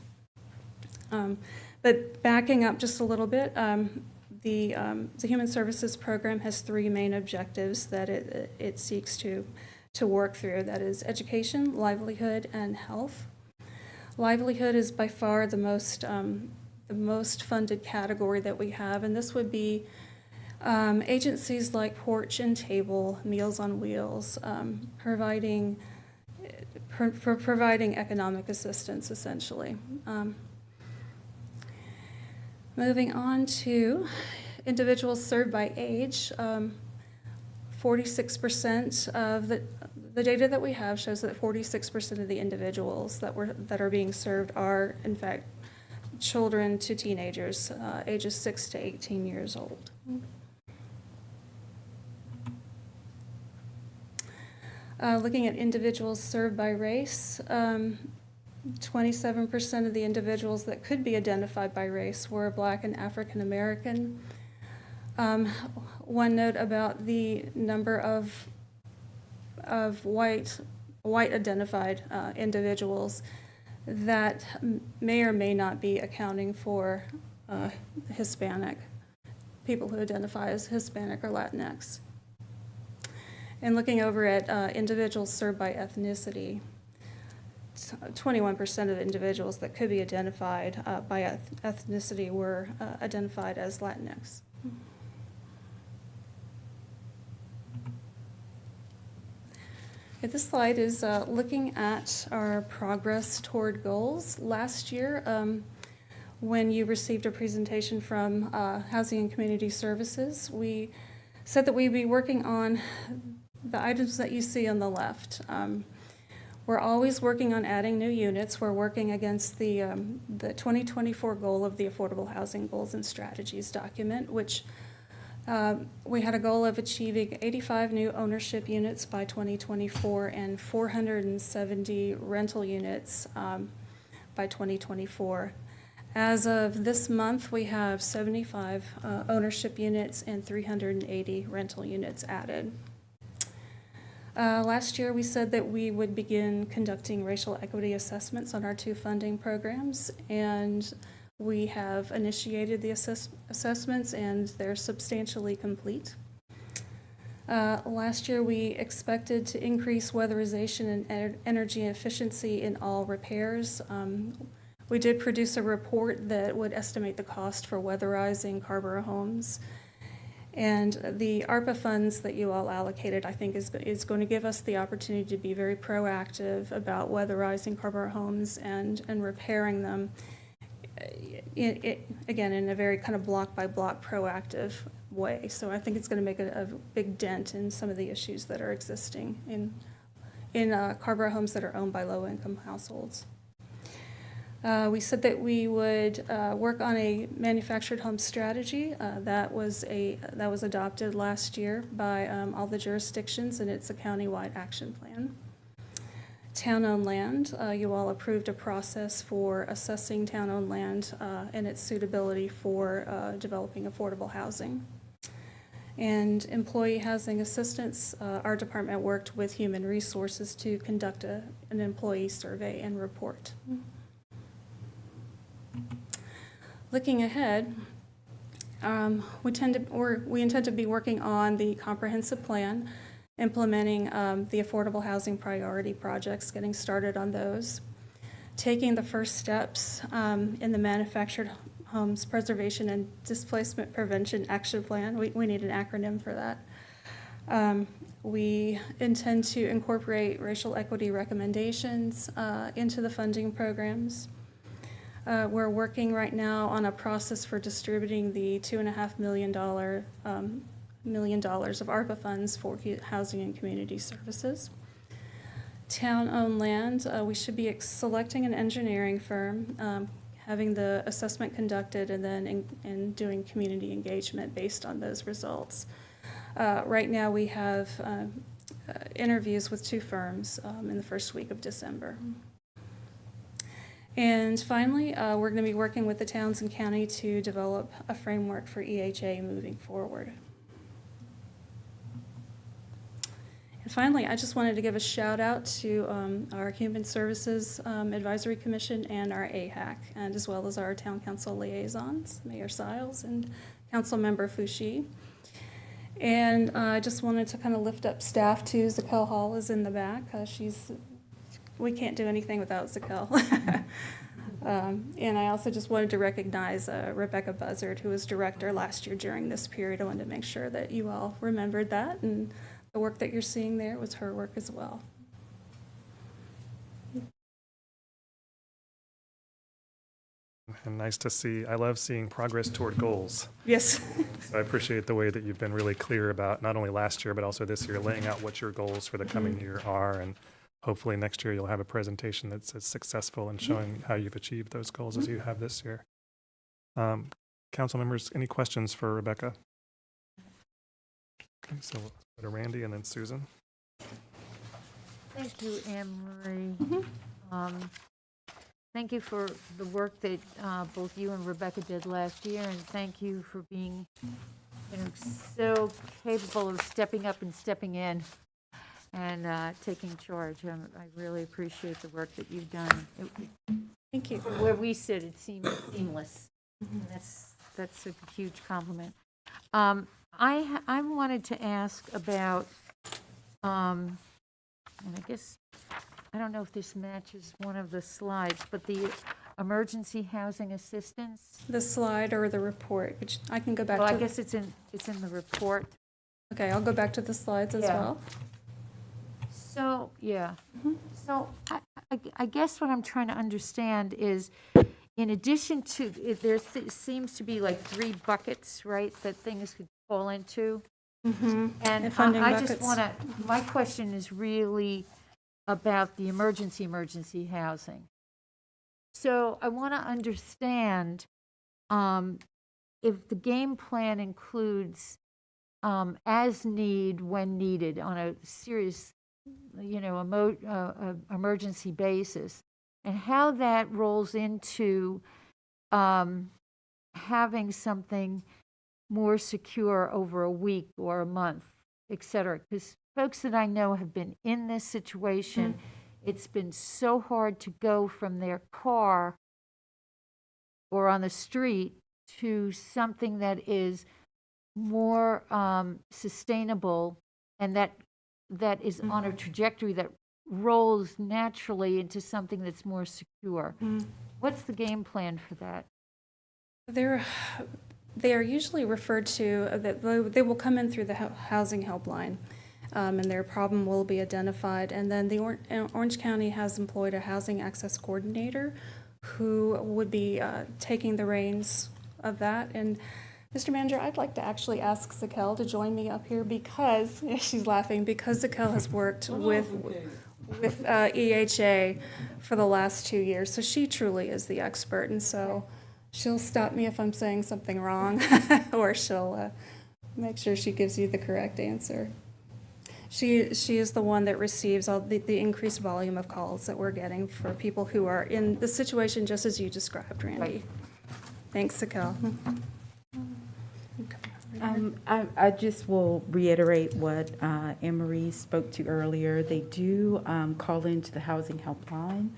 But backing up just a little bit, the Human Services Program has three main objectives that it seeks to work through. That is education, livelihood, and health. Livelihood is by far the most funded category that we have, and this would be agencies like Porch and Table, Meals on Wheels, providing economic assistance, essentially. Moving on to individuals served by age, 46% of the data that we have shows that 46% of the individuals that are being served are, in fact, children to teenagers, ages 6 to 18 years old. Looking at individuals served by race, 27% of the individuals that could be identified by race were Black and African American. One note about the number of white identified individuals that may or may not be accounting for Hispanic, people who identify as Hispanic or Latinx. And looking over at individuals served by ethnicity, 21% of individuals that could be identified by ethnicity were identified as Latinx. Okay, this slide is looking at our progress toward goals. Last year, when you received a presentation from Housing and Community Services, we said that we'd be working on the items that you see on the left. We're always working on adding new units. We're working against the 2024 goal of the Affordable Housing Goals and Strategies document, which we had a goal of achieving 85 new ownership units by 2024 and 470 rental units by 2024. As of this month, we have 75 ownership units and 380 rental units added. Last year, we said that we would begin conducting racial equity assessments on our 2 funding programs, and we have initiated the assessments, and they're substantially complete. Last year, we expected to increase weatherization and energy efficiency in all repairs. We did produce a report that would estimate the cost for weatherizing Carrboro homes. And the ARPA funds that you all allocated, I think, is going to give us the opportunity to be very proactive about weatherizing Carrboro homes and repairing them, again, in a very kind of block-by-block proactive way. So I think it's going to make a big dent in some of the issues that are existing in Carrboro homes that are owned by low-income households. We said that we would work on a manufactured home strategy that was adopted last year by all the jurisdictions, and it's a countywide action plan. Town-owned land, you all approved a process for assessing town-owned land and its suitability for developing affordable housing. And employee housing assistance, our department worked with Human Resources to conduct an employee survey and report. Looking ahead, we intend to be working on the comprehensive plan, implementing the affordable housing priority projects, getting started on those, taking the first steps in the manufactured homes preservation and displacement prevention action plan. We need an acronym for that. We intend to incorporate racial equity recommendations into the funding programs. We're working right now on a process for distributing the $2.5 million of ARPA funds for housing and community services. Town-owned land, we should be selecting an engineering firm, having the assessment conducted, and then doing community engagement based on those results. Right now, we have interviews with 2 firms in the first week of December. And finally, we're going to be working with the towns and county to develop a framework for EHA moving forward. And finally, I just wanted to give a shout out to our Human Services Advisory Commission and our AHAC, and as well as our Town Council liaisons, Mayor Siles and Councilmember Fushi. And I just wanted to kind of lift up staff too. Zakel Hall is in the back. We can't do anything without Zakel. And I also just wanted to recognize Rebecca Buzzard, who was director last year during this period. I wanted to make sure that you all remembered that, and the work that you're seeing there was her work as well.
And nice to see, I love seeing progress toward goals.
Yes.
So I appreciate the way that you've been really clear about not only last year, but also this year, laying out what your goals for the coming year are. And hopefully next year you'll have a presentation that's as successful in showing how you've achieved those goals as you have this year. Council members, any questions for Rebecca? Okay, so we'll go to Randy and then Susan.
Thank you, Anne Marie. Thank you for the work that both you and Rebecca did last year, and thank you for being, so capable of stepping up and stepping in and taking charge. I really appreciate the work that you've done.
Thank you.
Where we sit, it seems seamless. And that's a huge compliment. I wanted to ask about, and I guess, I don't know if this matches one of the slides, but the emergency housing assistance.
The slide or the report, which I can go back
Well,
to.
I guess it's in the report.
Okay, I'll go back to the slides as
Yeah.
well.
So, yeah. So I guess what I'm trying to understand is, in addition to, there seems to be like 3 buckets, right, that things could fall into. And
funding
I just
buckets.
want to, my question is really about the emergency housing. So I want to understand if the game plan includes as need when needed on a serious, emergency basis, and how that rolls into having something more secure over a week or a month, et cetera. Because folks that I know have been in this situation. It's been so hard to go from their car or on the street to something that is more sustainable, and that is on a trajectory that rolls naturally into something that's more secure. What's the game plan for that?
They are usually referred to, they will come in through the housing helpline, and their problem will be identified. And then the Orange County has employed a housing access coordinator who would be taking the reins of that. And Mr. Manager, I'd like to actually ask Zakel to join me up here because, she's laughing, because Zakel has worked with EHA for the last 2 years. So she truly is the expert. And so she'll stop me if I'm saying something wrong, or she'll make sure she gives you the correct answer. She is the one that receives all the increased volume of calls that we're getting for people who are in the situation just as you described, Randy.
Right.
Thanks, Zakel.
I just will reiterate what Anne Marie spoke to earlier. They do call into the housing helpline,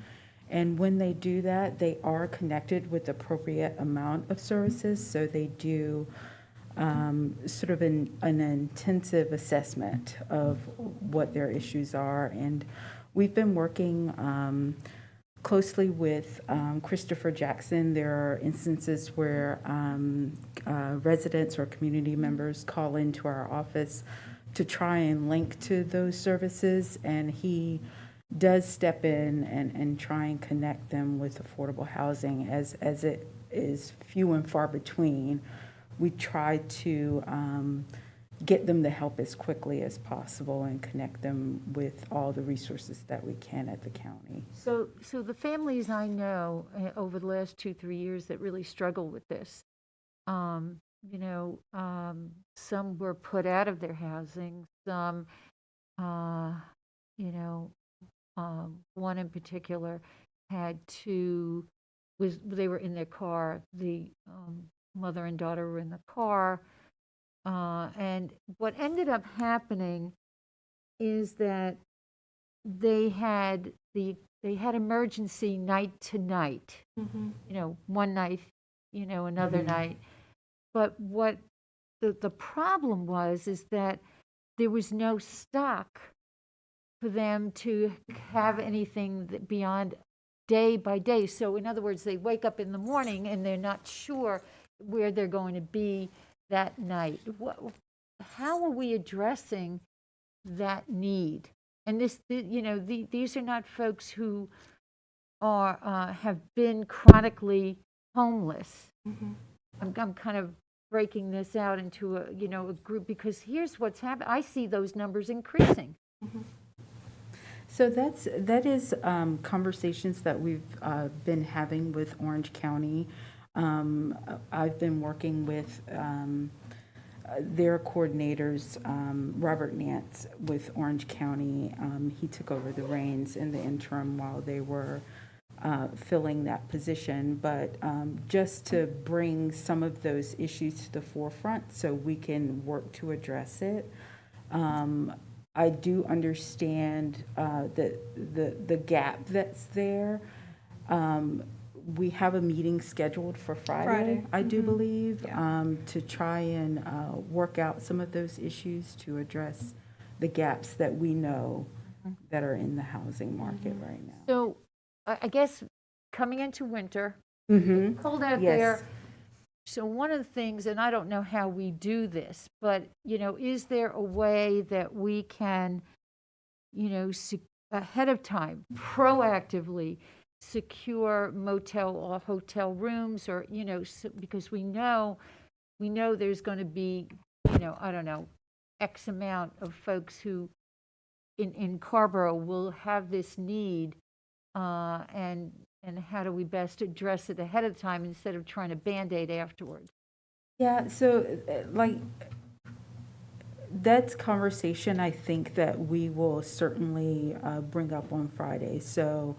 and when they do that, they are connected with the appropriate amount of services. So they do sort of an intensive assessment of what their issues are. And we've been working closely with Christopher Jackson. There are instances where residents or community members call into our office to try and link to those services, and he does step in and try and connect them with affordable housing. As it is few and far between, we try to get them the help as quickly as possible and connect them with all the resources that we can at the county.
So the families I know over the last 2-3 years that really struggle with this, some were put out of their housing, some, one in particular they were in their car, the mother and daughter were in the car, and what ended up happening is that they had emergency night to night. One night, another night. But what the problem was is that there was no stock for them to have anything beyond day by day. So in other words, they wake up in the morning and they're not sure where they're going to be that night. How are we addressing that need? And these are not folks who have been chronically homeless. I'm kind of breaking this out into a group, because here's what's happened. I see those numbers increasing.
So that is conversations that we've been having with Orange County. I've been working with their coordinators, Robert Nance with Orange County. He took over the reins in the interim while they were filling that position, but just to bring some of those issues to the forefront so we can work to address it. I do understand the gap that's there. We have a meeting scheduled for Friday. I do believe, to try and work out some of those issues to address the gaps that we know that are in the housing market right now.
So I guess coming into winter, cold out
Yes.
there. So one of the things, and I don't know how we do this, but, is there a way that we can, ahead of time, proactively secure motel or hotel rooms, or, because we know there's going to be, I don't know, X amount of folks who in Carrboro will have this need, and how do we best address it ahead of time instead of trying to Band-Aid afterwards?
Yeah, so that's conversation I think that we will certainly bring up on Friday. So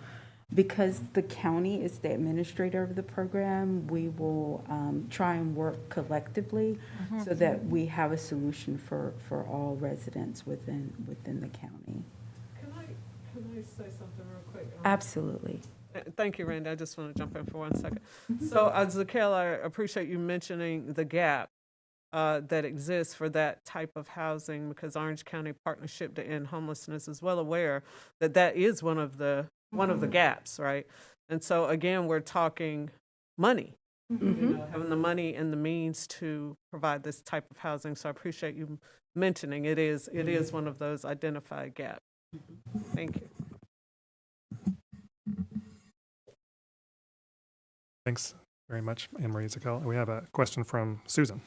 because the county is the administrator of the program, we will try and work collectively so that we have a solution for all residents within the county.
Can I say something real quick?
Absolutely.
Thank you, Randy. I just want to jump in for 1 second. So, Zakiel, I appreciate you mentioning the gap that exists for that type of housing, because Orange County Partnership to End Homelessness is well aware that that is one of the gaps, right? And so, again, we're talking money, having the money and the means to provide this type of housing. So I appreciate you mentioning it is one of those identified gaps. Thank you.
Thanks very much, Anne Marie Zakel. We have a question from Susan.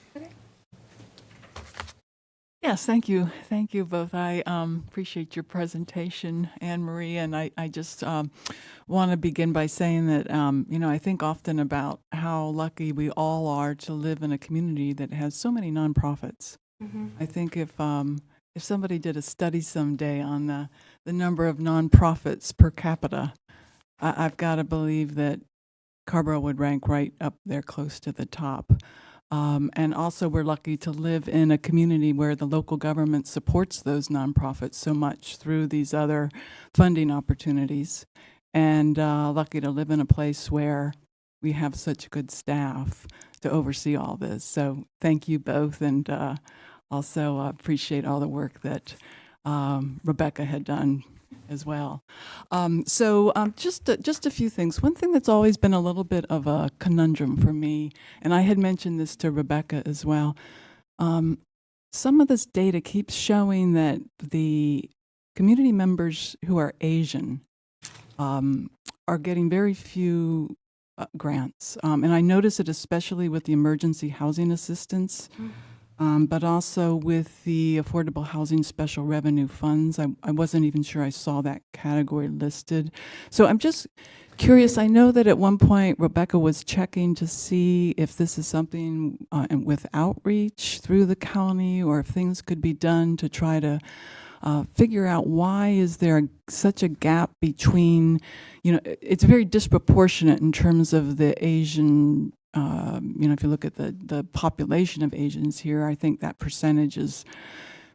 Yes, thank you. Thank you both. I appreciate your presentation, Anne Marie, and I just want to begin by saying that, I think often about how lucky we all are to live in a community that has so many nonprofits. I think if somebody did a study someday on the number of nonprofits per capita, I've got to believe that Carrboro would rank right up there close to the top. And also we're lucky to live in a community where the local government supports those nonprofits so much through these other funding opportunities. And lucky to live in a place where we have such good staff to oversee all this. So thank you both, and also appreciate all the work that Rebecca had done as well. Just a few things. One thing that's always been a little bit of a conundrum for me, and I had mentioned this to Rebecca as well, some of this data keeps showing that the community members who are Asian are getting very few grants. And I notice it especially with the emergency housing assistance. But also with the Affordable Housing Special Revenue Funds. I wasn't even sure I saw that category listed. So I'm just curious. I know that at one point Rebecca was checking to see if this is something with outreach through the county, or if things could be done to try to figure out why is there such a gap between, it's very disproportionate in terms of the Asian if you look at the population of Asians here, I think that percentage is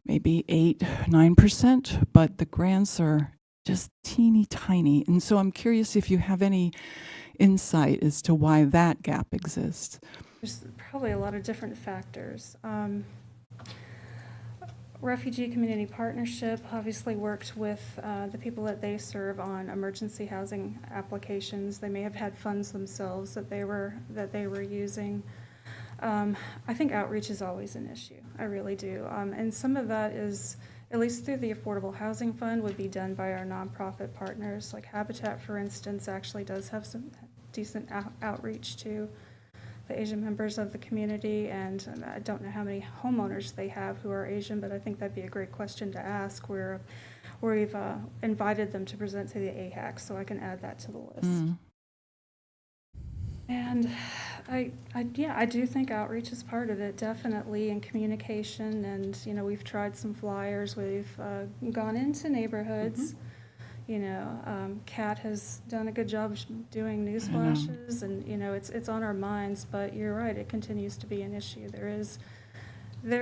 maybe 8-9%, but the grants are just teeny tiny. And so I'm curious if you have any insight as to why that gap exists.
There's probably a lot of different factors. Refugee Community Partnership obviously worked with the people that they serve on emergency housing applications. They may have had funds themselves that they were using. I think outreach is always an issue. I really do. And some of that is, at least through the Affordable Housing Fund, would be done by our nonprofit partners. Like Habitat, for instance, actually does have some decent outreach to the Asian members of the community, and I don't know how many homeowners they have who are Asian, but I think that'd be a great question to ask. We've invited them to present to the AHAC, so I can add that to the list. And I do think outreach is part of it, definitely, and communication. And we've tried some flyers. We've gone into neighborhoods. Kat has done a good job doing news flashes, and it's on our minds. But you're right; it continues to be an issue. There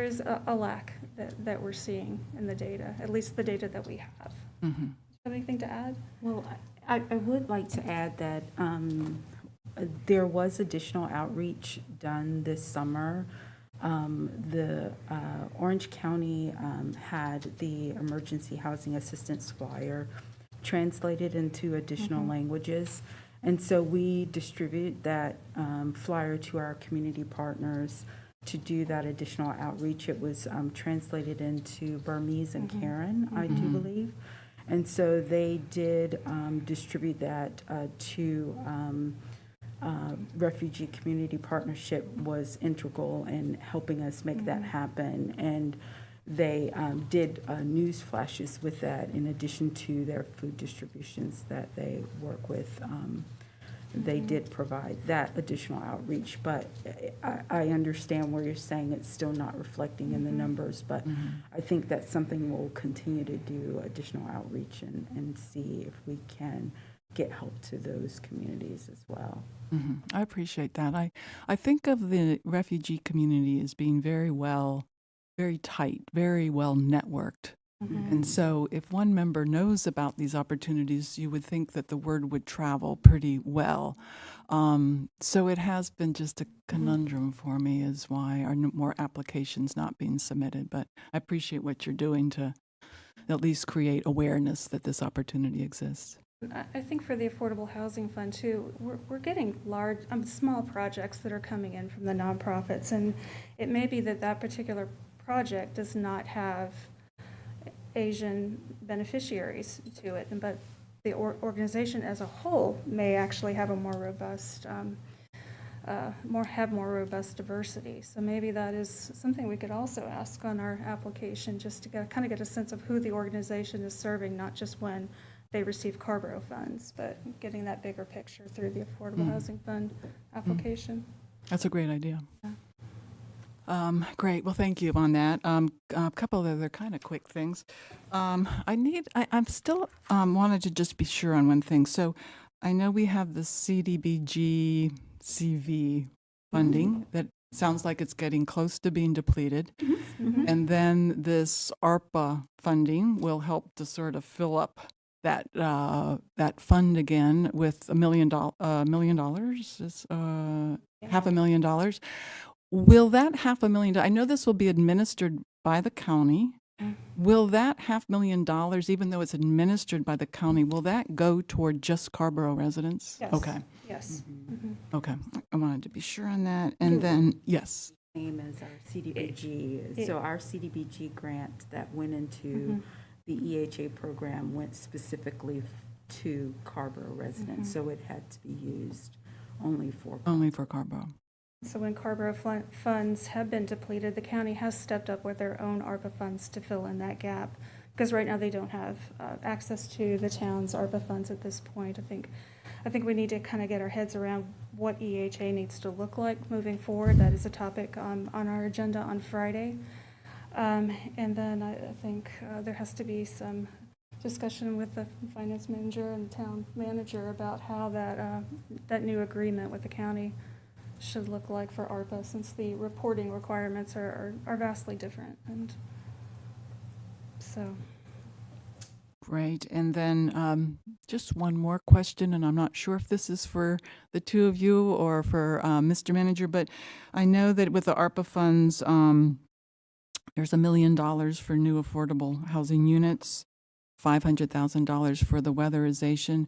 is a lack that we're seeing in the data, at least the data that we have. Do you have anything to add?
Well, I would like to add that there was additional outreach done this summer. The Orange County had the emergency housing assistance flyer translated into additional languages. And so we distributed that flyer to our community partners to do that additional outreach. It was translated into Burmese and Karen, I do believe. And so they did distribute that to Refugee Community Partnership was integral in helping us make that happen. And they did news flashes with that in addition to their food distributions that they work with. They did provide that additional outreach, but I understand where you're saying it's still not reflecting in the numbers, but I think that's something we'll continue to do, additional outreach, and see if we can get help to those communities as well.
I appreciate that. I think of the refugee community as being very tight, very well networked. And so if one member knows about these opportunities, you would think that the word would travel pretty well. So it has been just a conundrum for me as why are more applications not being submitted. But I appreciate what you're doing to at least create awareness that this opportunity exists.
I think for the Affordable Housing Fund too, we're getting large, small projects that are coming in from the nonprofits, and it may be that particular project does not have Asian beneficiaries to it, but the organization as a whole may actually have a more robust, more robust diversity. So maybe that is something we could also ask on our application, just to kind of get a sense of who the organization is serving, not just when they receive Carrboro funds, but getting that bigger picture through the Affordable Housing Fund application.
That's a great idea. Great. Well, thank you on that. A couple of other kind of quick things. I'm still wanted to just be sure on one thing. So I know we have the CDBG CV funding that sounds like it's getting close to being depleted. And then this ARPA funding will help to sort of fill up that fund again with $1 million, $500,000. Will that $500,000, I know this will be administered by the county. Will that $500,000, even though it's administered by the county, will that go toward just Carrboro residents?
Yes.
Okay.
Yes.
Okay. I wanted to be sure on that. And then, yes.
Same as our CDBG. So our CDBG grant that went into the EHA program went specifically to Carrboro residents, so it had to be used only for
Carrboro.
So when Carrboro funds have been depleted, the county has stepped up with their own ARPA funds to fill in that gap, because right now they don't have access to the town's ARPA funds at this point. I think we need to kind of get our heads around what EHA needs to look like moving forward. That is a topic on our agenda on Friday. And then I think there has to be some discussion with the finance manager and town manager about how that new agreement with the county should look like for ARPA, since the reporting requirements are vastly different. And So,
Great. And then just one more question, and I'm not sure if this is for the two of you or for Mr. Manager, but I know that with the ARPA funds, there's $1 million for new affordable housing units, $500,000 for the weatherization.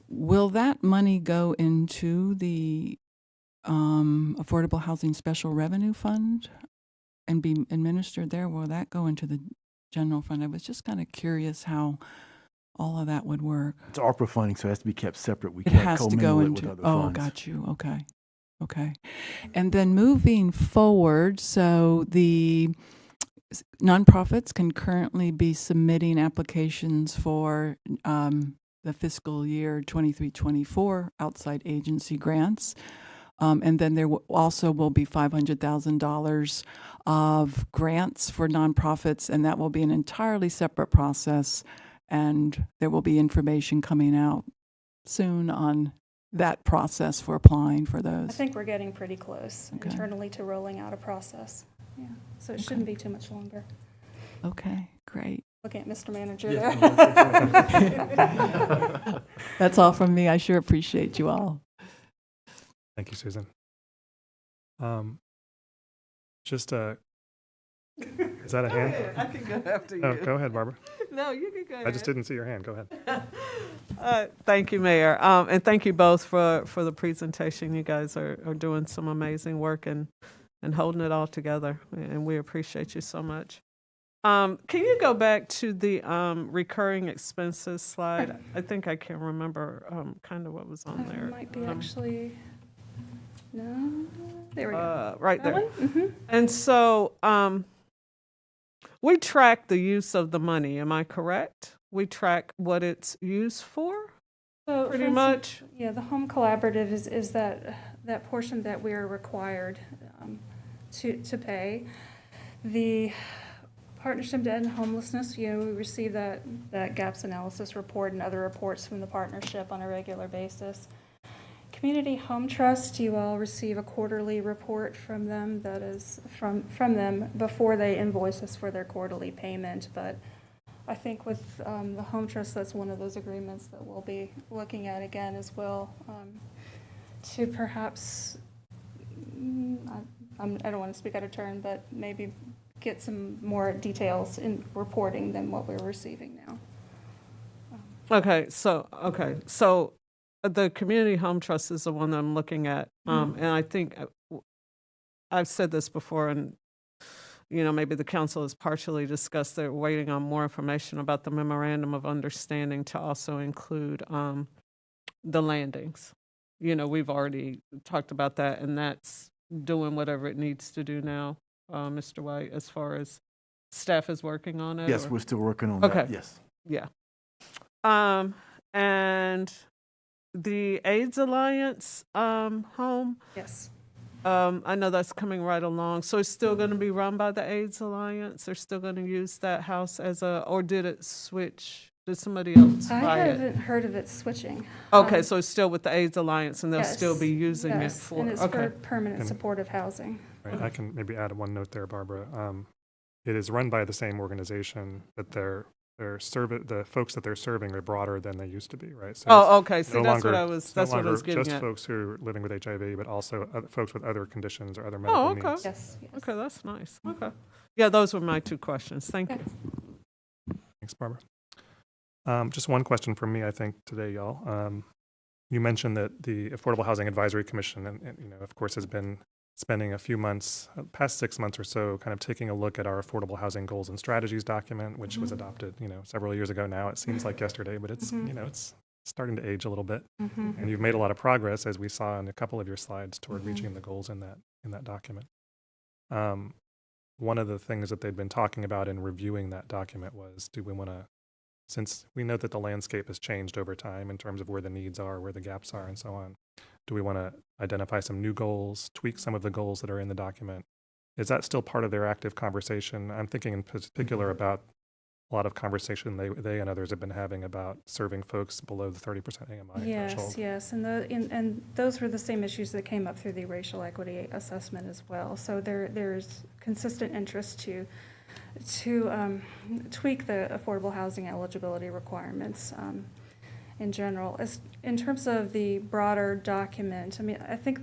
Will that money go into the Affordable Housing Special Revenue Fund and be administered there? Will that go into the general fund? I was just kind of curious how all of that would work.
It's ARPA funding, so it has to be kept separate. We
It
can't
has to
commingle
go
it
into,
with other
oh,
funds.
got you, okay, okay. And then moving forward, so the nonprofits can currently be submitting applications for the fiscal year 23-24 outside agency grants. And then there also will be $500,000 of grants for nonprofits, and that will be an entirely separate process. And there will be information coming out soon on that process for applying for those.
I think we're getting pretty close
Okay.
internally to rolling out a process. Yeah, so it shouldn't be too much longer.
Okay, great.
Looking at Mr. Manager there.
That's all from me. I sure appreciate you all.
Thank you, Susan. Just is that a hand?
I can go after you.
Oh, go ahead, Barbara.
No, you can go ahead.
I just didn't see your hand. Go ahead.
Thank you, Mayor. And thank you both for the presentation. You guys are doing some amazing work and holding it all together, and we appreciate you so much. Can you go back to the recurring expenses slide? I think I can remember kind of what was on there.
Might be actually, no, there we go.
Right
That
there.
one? Mhm.
And so we track the use of the money, am I correct? We track what it's used for,
So,
pretty
for
much?
instance, yeah, the home collaborative is that portion that we are required to pay. The Partnership to End Homelessness, we receive that gaps analysis report and other reports from the partnership on a regular basis. Community Home Trust, you all receive a quarterly report from them that is from them before they invoice us for their quarterly payment. But I think with the Home Trust, that's one of those agreements that we'll be looking at again as well, to perhaps, I don't want to speak out of turn, but maybe get some more details in reporting than what we're receiving now.
Okay, so the Community Home Trust is the one that I'm looking at, and I think I've said this before, and maybe the council has partially discussed. They're waiting on more information about the memorandum of understanding to also include the landings. We've already talked about that, and that's doing whatever it needs to do now, Mr. White, as far as staff is working on it.
Yes,
or-
we're still working on
Okay.
that, yes.
Yeah. And the AIDS Alliance home,
Yes.
I know that's coming right along. So it's still going to be run by the AIDS Alliance? They're still going to use that house or did it switch? Did somebody else
I
buy it?
haven't heard of it switching.
Okay, so it's still with the AIDS Alliance and they'll
Yes,
still be using it
yes,
for,
and it's
okay.
for permanent
And-
supportive housing.
Right, I can maybe add one note there, Barbara. It is run by the same organization, but the folks that they're serving are broader than they used to be, right? So
Oh,
it's
okay, see,
no
that's what
longer-
I was,
it's no
that's what I was
longer
getting
just
at.
folks who are living with HIV, but also other folks with other conditions or other medical
Oh, okay.
needs.
Yes.
Okay, that's nice. Okay. Yeah, those were my two questions. Thank you.
Thanks, Barbara. Just one question from me, I think, today, y'all. You mentioned that the Affordable Housing Advisory Commission, and of course, has been spending a few months, past 6 months or so, kind of taking a look at our affordable housing goals and strategies document, which was adopted, several years ago now. It seems like yesterday, but it's, it's starting to age a little bit. And you've made a lot of progress, as we saw in a couple of your slides, toward reaching the goals in that document. One of the things that they'd been talking about in reviewing that document was, do we want to, since we know that the landscape has changed over time in terms of where the needs are, where the gaps are, and so on, do we want to identify some new goals, tweak some of the goals that are in the document? Is that still part of their active conversation? I'm thinking in particular about a lot of conversation they and others have been having about serving folks below the 30% AMI threshold.
Yes, and those were the same issues that came up through the racial equity assessment as well. So there's consistent interest to to tweak the affordable housing eligibility requirements in general. In terms of the broader document, I mean, I think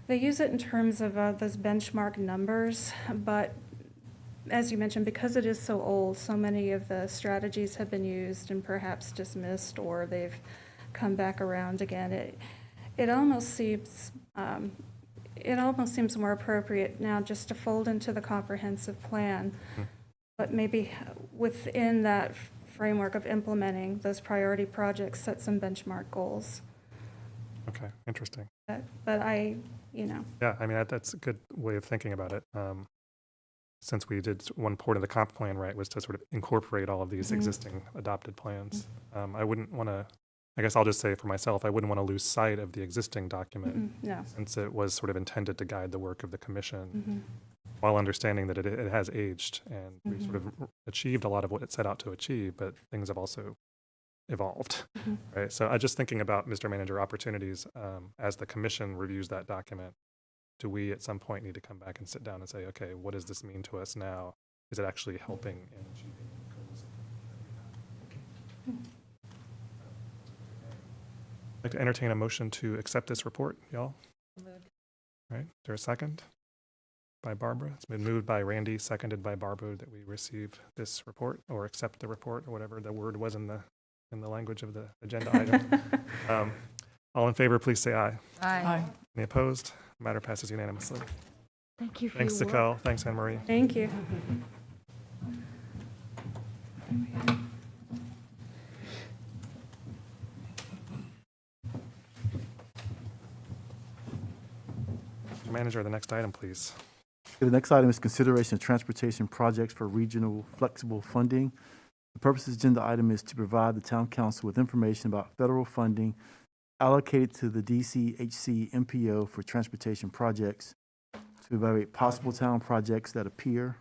they use it in terms of those benchmark numbers, but as you mentioned, because it is so old, so many of the strategies have been used and perhaps dismissed, or they've come back around again. It almost seems more appropriate now just to fold into the comprehensive plan, but maybe within that framework of implementing those priority projects, set some benchmark goals.
Okay, interesting.
But
Yeah, I mean, that's a good way of thinking about it. Since we did one part of the comp plan, right, was to sort of incorporate all of these existing adopted plans. I wouldn't want to, I guess I'll just say for myself, I wouldn't want to lose sight of the existing document
No.
since it was sort of intended to guide the work of the commission while understanding that it has aged and we've sort of achieved a lot of what it set out to achieve, but things have also evolved, right? So I'm just thinking about, Mr. Manager, opportunities as the commission reviews that document. Do we at some point need to come back and sit down and say, okay, what does this mean to us now? Is it actually helping in achieving goals? I'd like to entertain a motion to accept this report, y'all. Right, is there a second? By Barbara. It's been moved by Randy, seconded by Barbara, that we receive this report or accept the report, or whatever the word was in the language of the agenda item. All in favor, please say aye.
Aye.
Any opposed? Matter passes unanimously.
Thank you for
Thanks,
your work.
Zakel. Thanks, Anne Marie.
Thank you.
Manager, the next item, please.
The next item is consideration of transportation projects for regional flexible funding. The purpose of the agenda item is to provide the town council with information about federal funding allocated to the DCHC MPO for transportation projects, to evaluate possible town projects that appear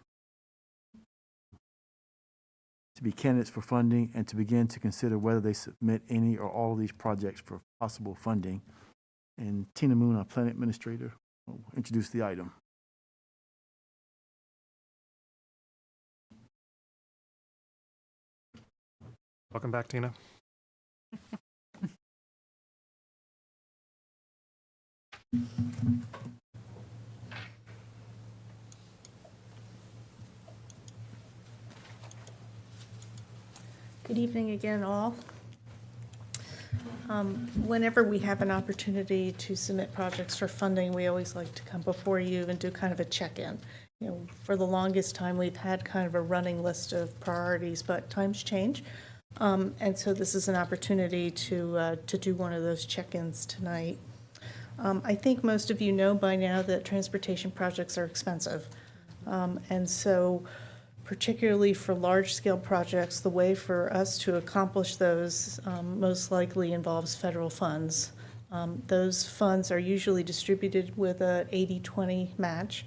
to be candidates for funding, and to begin to consider whether they submit any or all of these projects for possible funding. And Tina Moon, our plan administrator, will introduce the item.
Welcome back, Tina.
Good evening again, all. Whenever we have an opportunity to submit projects for funding, we always like to come before you and do kind of a check-in. You know, for the longest time, we've had kind of a running list of priorities, but times change. And so this is an opportunity to do one of those check-ins tonight. I think most of you know by now that transportation projects are expensive. And so particularly for large-scale projects, the way for us to accomplish those most likely involves federal funds. Those funds are usually distributed with a 80-20 match,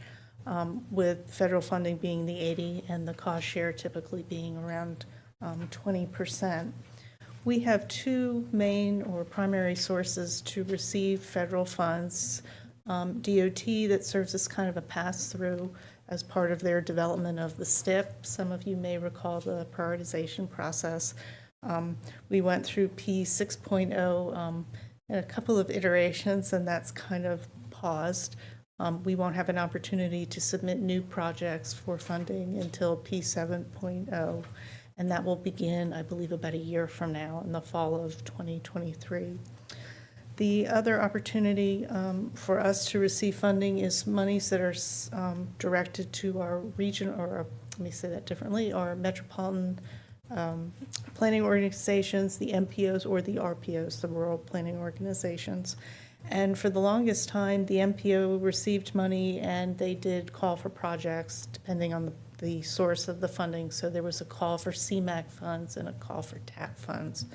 with federal funding being the 80 and the cost share typically being around 20%. We have two main or primary sources to receive federal funds. DOT, that serves as kind of a pass-through as part of their development of the STIP. Some of you may recall the prioritization process. We went through P 6.0 in a couple of iterations, and that's kind of paused. We won't have an opportunity to submit new projects for funding until P 7.0, and that will begin, I believe, about a year from now in the fall of 2023. The other opportunity for us to receive funding is monies that are directed to our region, or let me say that differently, our metropolitan planning organizations, the MPOs or the RPOs, the rural planning organizations. And for the longest time, the MPO received money and they did call for projects depending on the source of the funding. So there was a call for CMAQ funds and a call for TAP funds.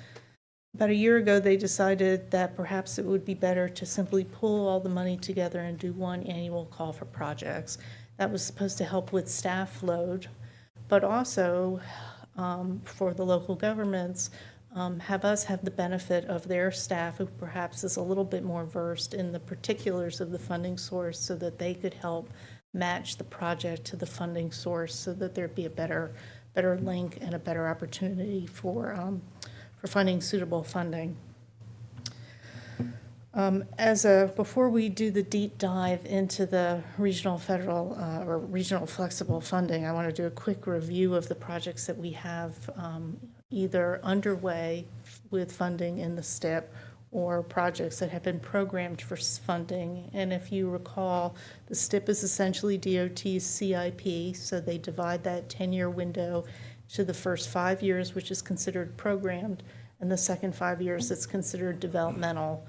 About a year ago, they decided that perhaps it would be better to simply pull all the money together and do one annual call for projects. That was supposed to help with staff load, but also for the local governments, have us have the benefit of their staff who perhaps is a little bit more versed in the particulars of the funding source so that they could help match the project to the funding source so that there'd be a better link and a better opportunity for finding suitable funding. Before we do the deep dive into the regional federal or regional flexible funding, I want to do a quick review of the projects that we have either underway with funding in the STIP or projects that have been programmed for funding. And if you recall, the STIP is essentially DOT's CIP, so they divide that 10-year window to the first 5 years, which is considered programmed, and the second 5 years that's considered developmental.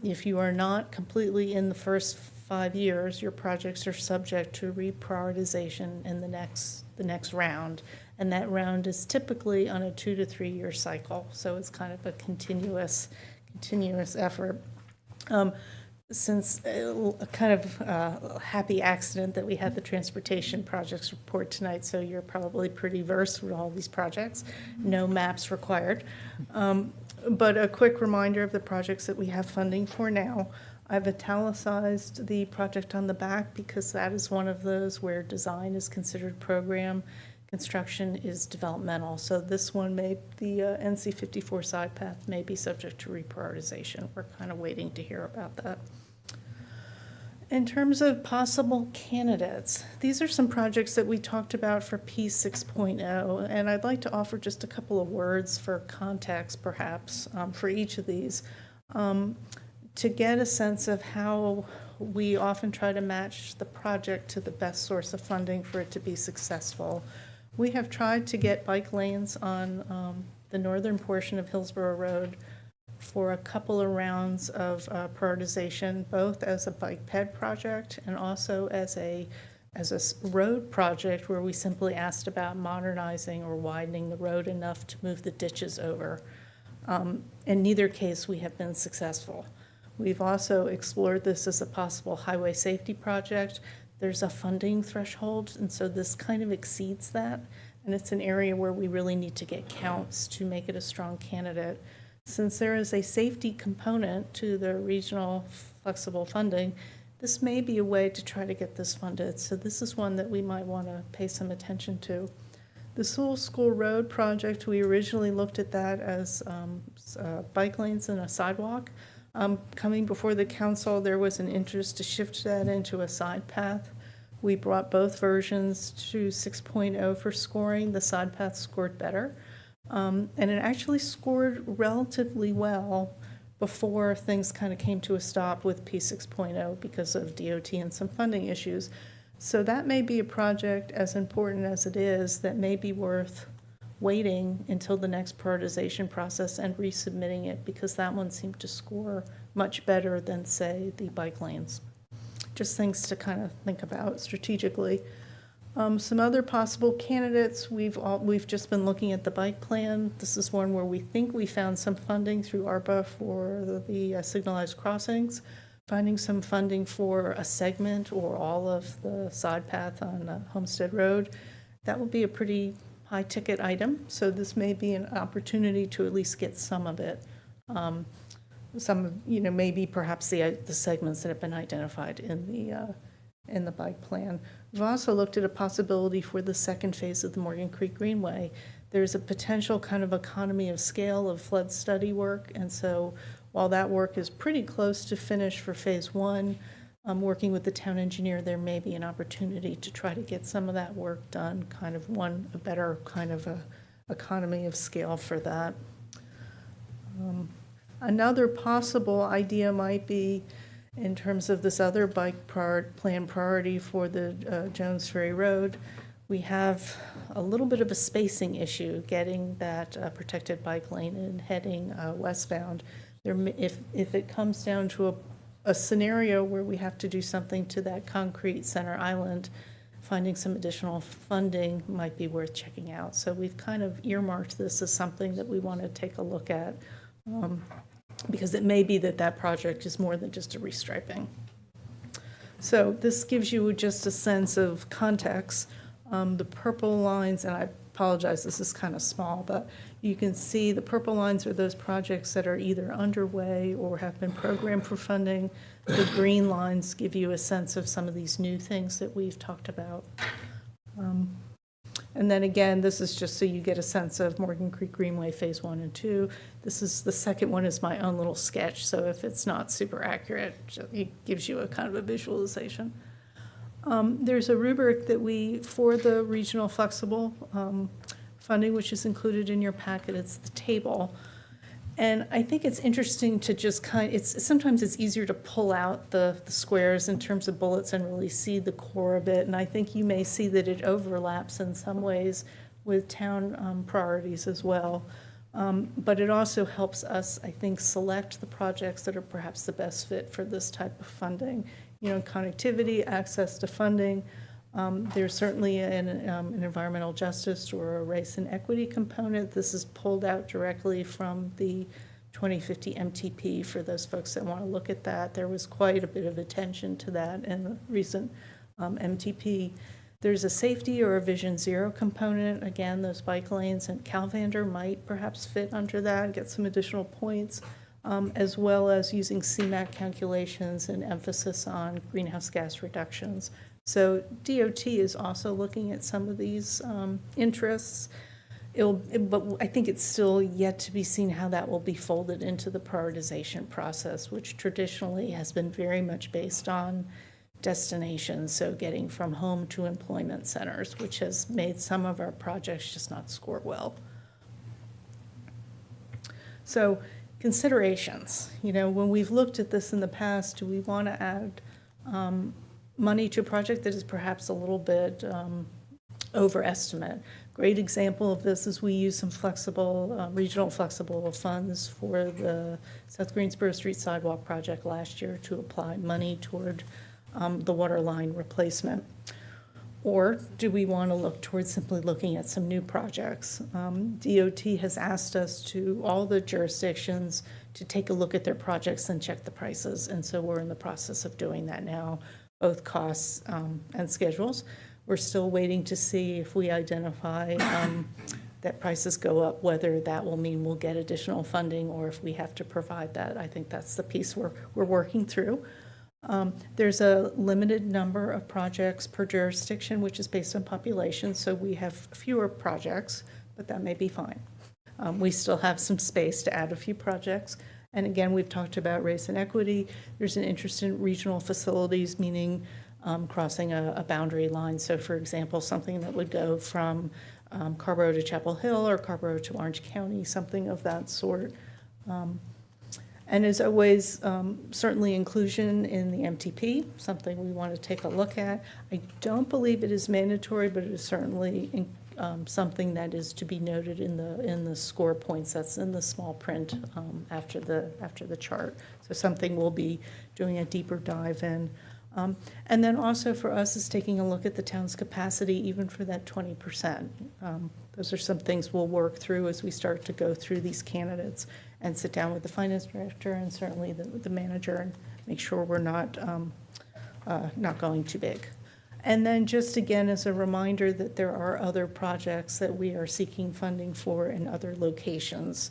If you are not completely in the first 5 years, your projects are subject to reprioritization in the next round, and that round is typically on a 2 to 3 year cycle. So it's kind of a continuous effort. Since a kind of happy accident that we had the transportation projects report tonight, so you're probably pretty versed with all these projects. No maps required. But a quick reminder of the projects that we have funding for now. I've italicized the project on the back because that is one of those where design is considered program, construction is developmental. So this one the NC 54 side path may be subject to reprioritization. We're kind of waiting to hear about that. In terms of possible candidates, these are some projects that we talked about for P 6.0, and I'd like to offer just a couple of words for context, perhaps, for each of these, to get a sense of how we often try to match the project to the best source of funding for it to be successful. We have tried to get bike lanes on the northern portion of Hillsborough Road for a couple of rounds of prioritization, both as a bike ped project and also as a road project where we simply asked about modernizing or widening the road enough to move the ditches over. In neither case, we have been successful. We've also explored this as a possible highway safety project. There's a funding threshold, and so this kind of exceeds that, and it's an area where we really need to get counts to make it a strong candidate. Since there is a safety component to the regional flexible funding, this may be a way to try to get this funded. So this is one that we might want to pay some attention to. The Sewell School Road project, we originally looked at that as bike lanes and a sidewalk. Coming before the council, there was an interest to shift that into a side path. We brought both versions to 6.0 for scoring. The side path scored better. And it actually scored relatively well before things kind of came to a stop with P 6.0 because of DOT and some funding issues. So that may be a project, as important as it is, that may be worth waiting until the next prioritization process and resubmitting it, because that one seemed to score much better than, say, the bike lanes. Just things to kind of think about strategically. Some other possible candidates, we've just been looking at the bike plan. This is one where we think we found some funding through ARPA for the signalized crossings, finding some funding for a segment or all of the side path on Homestead Road. That would be a pretty high ticket item, so this may be an opportunity to at least get some of it. Maybe perhaps the segments that have been identified in the bike plan. We've also looked at a possibility for the second phase of the Morgan Creek Greenway. There's a potential kind of economy of scale of flood study work, and so while that work is pretty close to finish for phase one, working with the town engineer, there may be an opportunity to try to get some of that work done, kind of a better kind of a economy of scale for that. Another possible idea might be, in terms of this other bike plan priority for the Jones Ferry Road, we have a little bit of a spacing issue getting that protected bike lane and heading westbound. If it comes down to a scenario where we have to do something to that concrete center island, finding some additional funding might be worth checking out. So we've kind of earmarked this as something that we want to take a look at, because it may be that project is more than just a restriping. So this gives you just a sense of context. The purple lines, and I apologize, this is kind of small, but you can see the purple lines are those projects that are either underway or have been programmed for funding. The green lines give you a sense of some of these new things that we've talked about. And then again, this is just so you get a sense of Morgan Creek Greenway Phase 1 and 2. This is, the second one is my own little sketch, so if it's not super accurate, it gives you a kind of a visualization. There's a rubric that for the regional flexible funding, which is included in your packet. It's the table. And I think it's interesting to just sometimes it's easier to pull out the squares in terms of bullets and really see the core of it. And I think you may see that it overlaps in some ways with town priorities as well. But it also helps us, I think, select the projects that are perhaps the best fit for this type of funding. You know, connectivity, access to funding. There's certainly an environmental justice or a race and equity component. This is pulled out directly from the 2050 MTP for those folks that want to look at that. There was quite a bit of attention to that in the recent MTP. There's a safety or a Vision Zero component. Again, those bike lanes and Calvander might perhaps fit under that, get some additional points. As well as using CMAQ calculations and emphasis on greenhouse gas reductions. So DOT is also looking at some of these interests, but I think it's still yet to be seen how that will be folded into the prioritization process, which traditionally has been very much based on destinations, so getting from home to employment centers, which has made some of our projects just not score well. So considerations, you know, when we've looked at this in the past, do we want to add money to a project that is perhaps a little bit overestimate? Great example of this is we use some flexible, regional flexible funds for the South Greensboro Street Sidewalk project last year to apply money toward the water line replacement. Or do we want to look towards simply looking at some new projects? DOT has asked us to, all the jurisdictions, to take a look at their projects and check the prices. And so we're in the process of doing that now, both costs and schedules. We're still waiting to see if we identify that prices go up, whether that will mean we'll get additional funding or if we have to provide that. I think that's the piece we're working through. There's a limited number of projects per jurisdiction, which is based on population, so we have fewer projects, but that may be fine. We still have some space to add a few projects. And again, we've talked about race and equity. There's an interest in regional facilities, meaning crossing a boundary line. So for example, something that would go from Carrboro to Chapel Hill or Carrboro to Orange County, something of that sort. And as always, certainly inclusion in the MTP, something we want to take a look at. I don't believe it is mandatory, but it is certainly something that is to be noted in the score points. That's in the small print after the chart. So something we'll be doing a deeper dive in. And then also for us is taking a look at the town's capacity, even for that 20%. Those are some things we'll work through as we start to go through these candidates and sit down with the finance director and certainly the manager and make sure we're not going too big. And then just again, as a reminder that there are other projects that we are seeking funding for in other locations.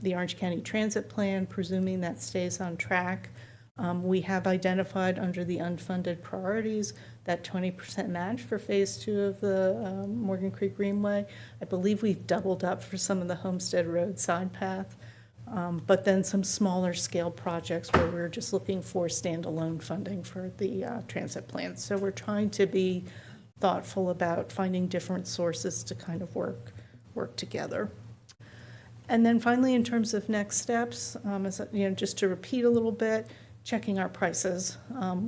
The Orange County Transit Plan, presuming that stays on track. We have identified under the unfunded priorities that 20% match for Phase 2 of the Morgan Creek Greenway. I believe we've doubled up for some of the Homestead Road side path. But then some smaller scale projects where we're just looking for standalone funding for the transit plan. So we're trying to be thoughtful about finding different sources to kind of work together. And then finally, in terms of next steps, just to repeat a little bit, checking our prices.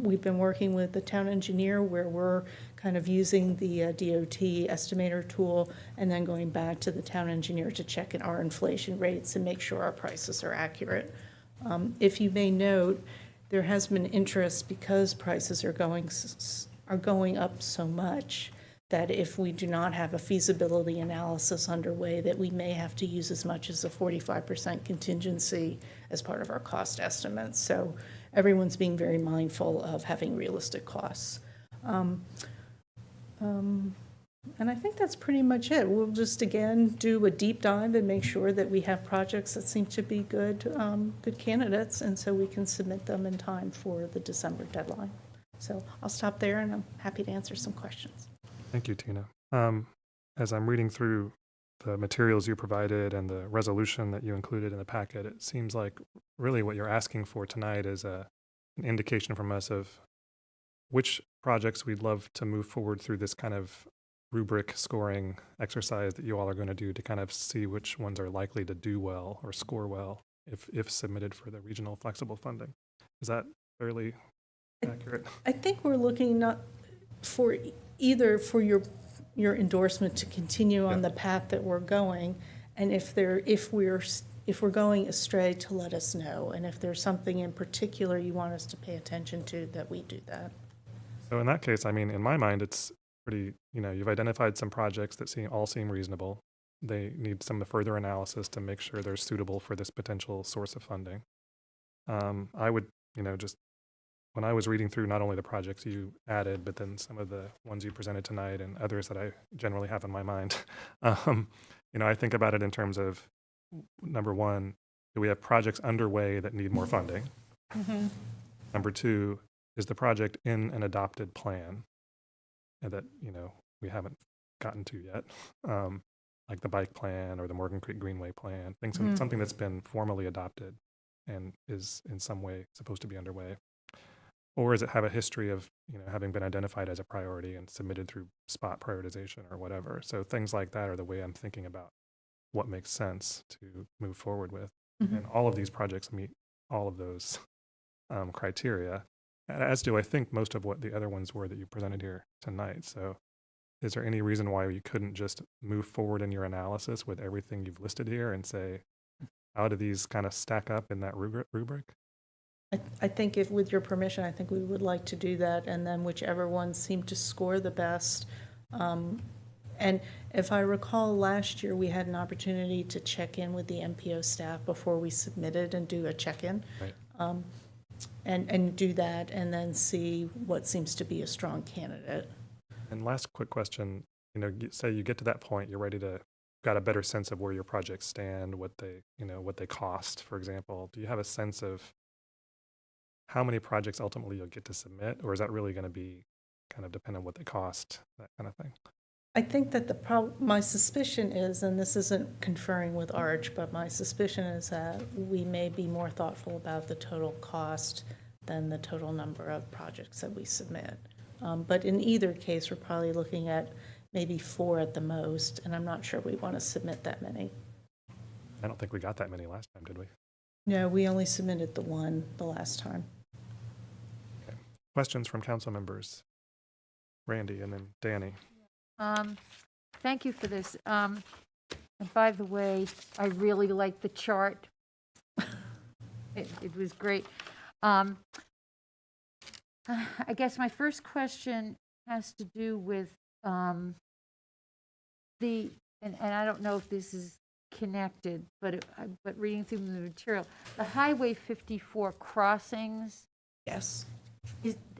We've been working with the town engineer where we're kind of using the DOT estimator tool and then going back to the town engineer to check our inflation rates and make sure our prices are accurate. If you may note, there has been interest because prices are going up so much that if we do not have a feasibility analysis underway, that we may have to use as much as a 45% contingency as part of our cost estimates. So everyone's being very mindful of having realistic costs. And I think that's pretty much it. We'll just, again, do a deep dive and make sure that we have projects that seem to be good, good candidates, and so we can submit them in time for the December deadline. So I'll stop there, and I'm happy to answer some questions.
Thank you, Tina. As I'm reading through the materials you provided and the resolution that you included in the packet, it seems like really what you're asking for tonight is an indication from us of which projects we'd love to move forward through this kind of rubric scoring exercise that you all are going to do to kind of see which ones are likely to do well or score well if submitted for the regional flexible funding. Is that fairly accurate?
I think we're looking not for either for your endorsement to continue on the path that we're going, and if we're going astray, to let us know, and if there's something in particular you want us to pay attention to, that we do that.
So in that case, I mean, in my mind, it's pretty, you've identified some projects that all seem reasonable. They need some further analysis to make sure they're suitable for this potential source of funding. I would, just when I was reading through not only the projects you added, but then some of the ones you presented tonight and others that I generally have in my mind, I think about it in terms of, number one, do we have projects underway that need more funding?
Mm-hmm.
Number two, is the project in an adopted plan that, we haven't gotten to yet, like the bike plan or the Morgan Creek Greenway plan, something that's been formally adopted and is in some way supposed to be underway? Or does it have a history of, having been identified as a priority and submitted through spot prioritization or whatever? So things like that are the way I'm thinking about what makes sense to move forward with.
Mm-hmm.
And all of these projects meet all of those criteria, as do I think most of what the other ones were that you presented here tonight. So is there any reason why you couldn't just move forward in your analysis with everything you've listed here and say, how do these kind of stack up in that rubric?
I think if, with your permission, I think we would like to do that, and then whichever ones seem to score the best. And if I recall, last year we had an opportunity to check in with the MPO staff before we submitted and do a check-in.
Right.
And do that, and then see what seems to be a strong candidate.
And last quick question, say you get to that point, you're ready to, got a better sense of where your projects stand, what they cost, for example. Do you have a sense of how many projects ultimately you'll get to submit, or is that really going to be kind of depend on what they cost, that kind of thing?
I think that my suspicion is, and this isn't conferring with Arch, but my suspicion is that we may be more thoughtful about the total cost than the total number of projects that we submit. But in either case, we're probably looking at maybe 4 at the most, and I'm not sure we want to submit that many.
I don't think we got that many last time, did we?
No, we only submitted the one the last time.
Okay. Questions from council members? Randy and then Danny.
Thank you for this. And by the way, I really like the chart. It was great. I guess my first question has to do with and I don't know if this is connected, but reading through the material, the Highway 54 crossings.
Yes.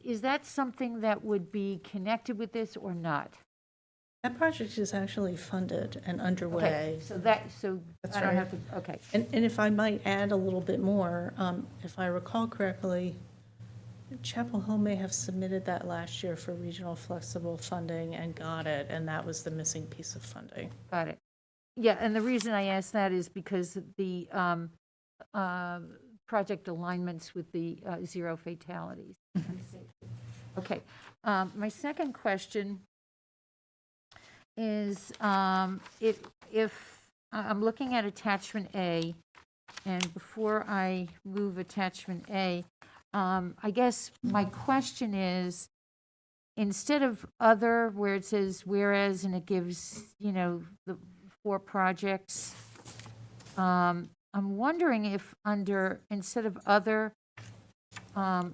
Is that something that would be connected with this or not?
That project is actually funded and underway.
Okay, so
That's
I don't
right.
have to, okay.
And if I might add a little bit more, if I recall correctly, Chapel Hill may have submitted that last year for regional flexible funding and got it, and that was the missing piece of funding.
Got it. Yeah, and the reason I ask that is because the project alignments with the zero fatalities. Okay. My second question is if I'm looking at attachment A, and before I move attachment A, I guess my question is, instead of other, where it says whereas, and it gives, the 4 projects, I'm wondering if instead of other,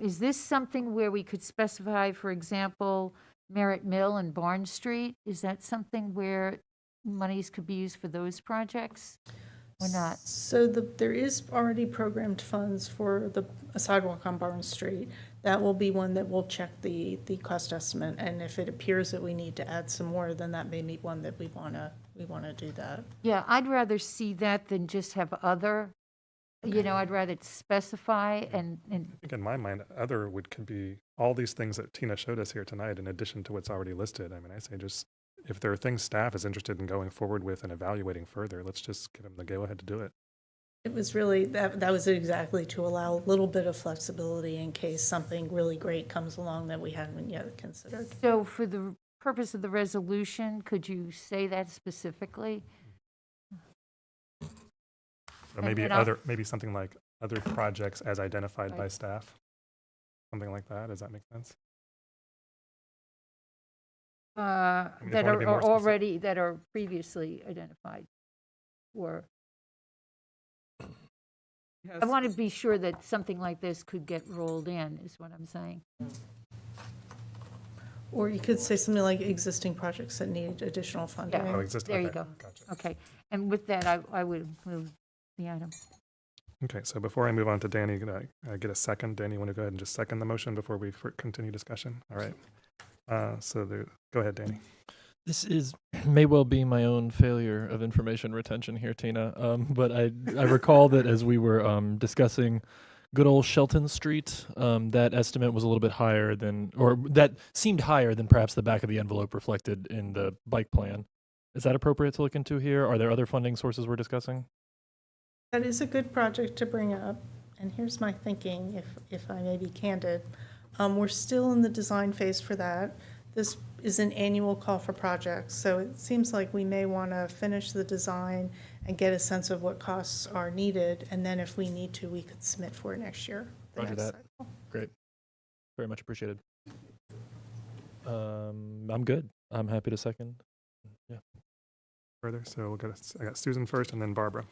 is this something where we could specify, for example, Merritt Mill and Barnes Street? Is that something where monies could be used for those projects? or not?
So there is already programmed funds for a sidewalk on Barnes Street. That will be one that will check the cost estimate, and if it appears that we need to add some more, then that may be one that we wanna do that.
Yeah, I'd rather see that than just have other, I'd rather specify and
I think in my mind, other could be all these things that Tina showed us here tonight in addition to what's already listed. I mean, I say just, if there are things staff is interested in going forward with and evaluating further, let's just give them the go-ahead to do it.
It was really, that was exactly to allow a little bit of flexibility in case something really great comes along that we haven't yet considered.
so for the purpose of the resolution, could you say that specifically?
Or maybe
And I'll-
maybe something like other projects as identified by staff. Something like that. Does that make sense? mean, if
That
you wanna be more
are
specific.
already, that are previously identified? Or, I want to be sure that something like this could get rolled in, is what I'm saying.
Or you could say something like existing projects that need additional funding.
Oh, existing.
There you
okay,
go.
Gotcha.
Okay, and with that, I would move the item.
Okay, so before I move on to Danny, can I get a second? Danny, you want to go ahead and just second the motion before we continue discussion? All right. Go ahead, Danny.
This may well be my own failure of information retention here, Tina. But I recall that as we were discussing good old Shelton Street, that estimate was a little bit higher than, or that seemed higher than perhaps the back of the envelope reflected in the bike plan. Is that appropriate to look into here? Are there other funding sources we're discussing?
That is a good project to bring up, and here's my thinking, if I may be candid. We're still in the design phase for that. This is an annual call for projects, so it seems like we may want to finish the design and get a sense of what costs are needed, and then if we need to, we could submit for it next year. the
Roger
next
that.
cycle.
Great. Very much appreciated. I'm good. I'm happy to second. Yeah.
Further, so I got Susan first and then Barbara.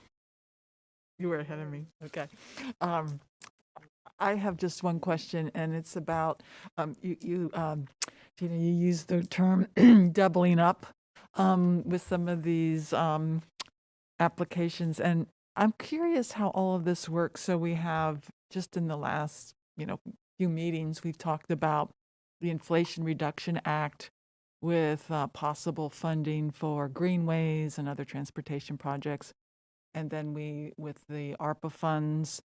You were ahead of me. Okay. I have just one question, and it's about Tina, you used the term doubling up with some of these applications, and I'm curious how all of this works. So we have just in the last few meetings, we've talked about the Inflation Reduction Act with possible funding for greenways and other transportation projects. And then with the ARPA funds,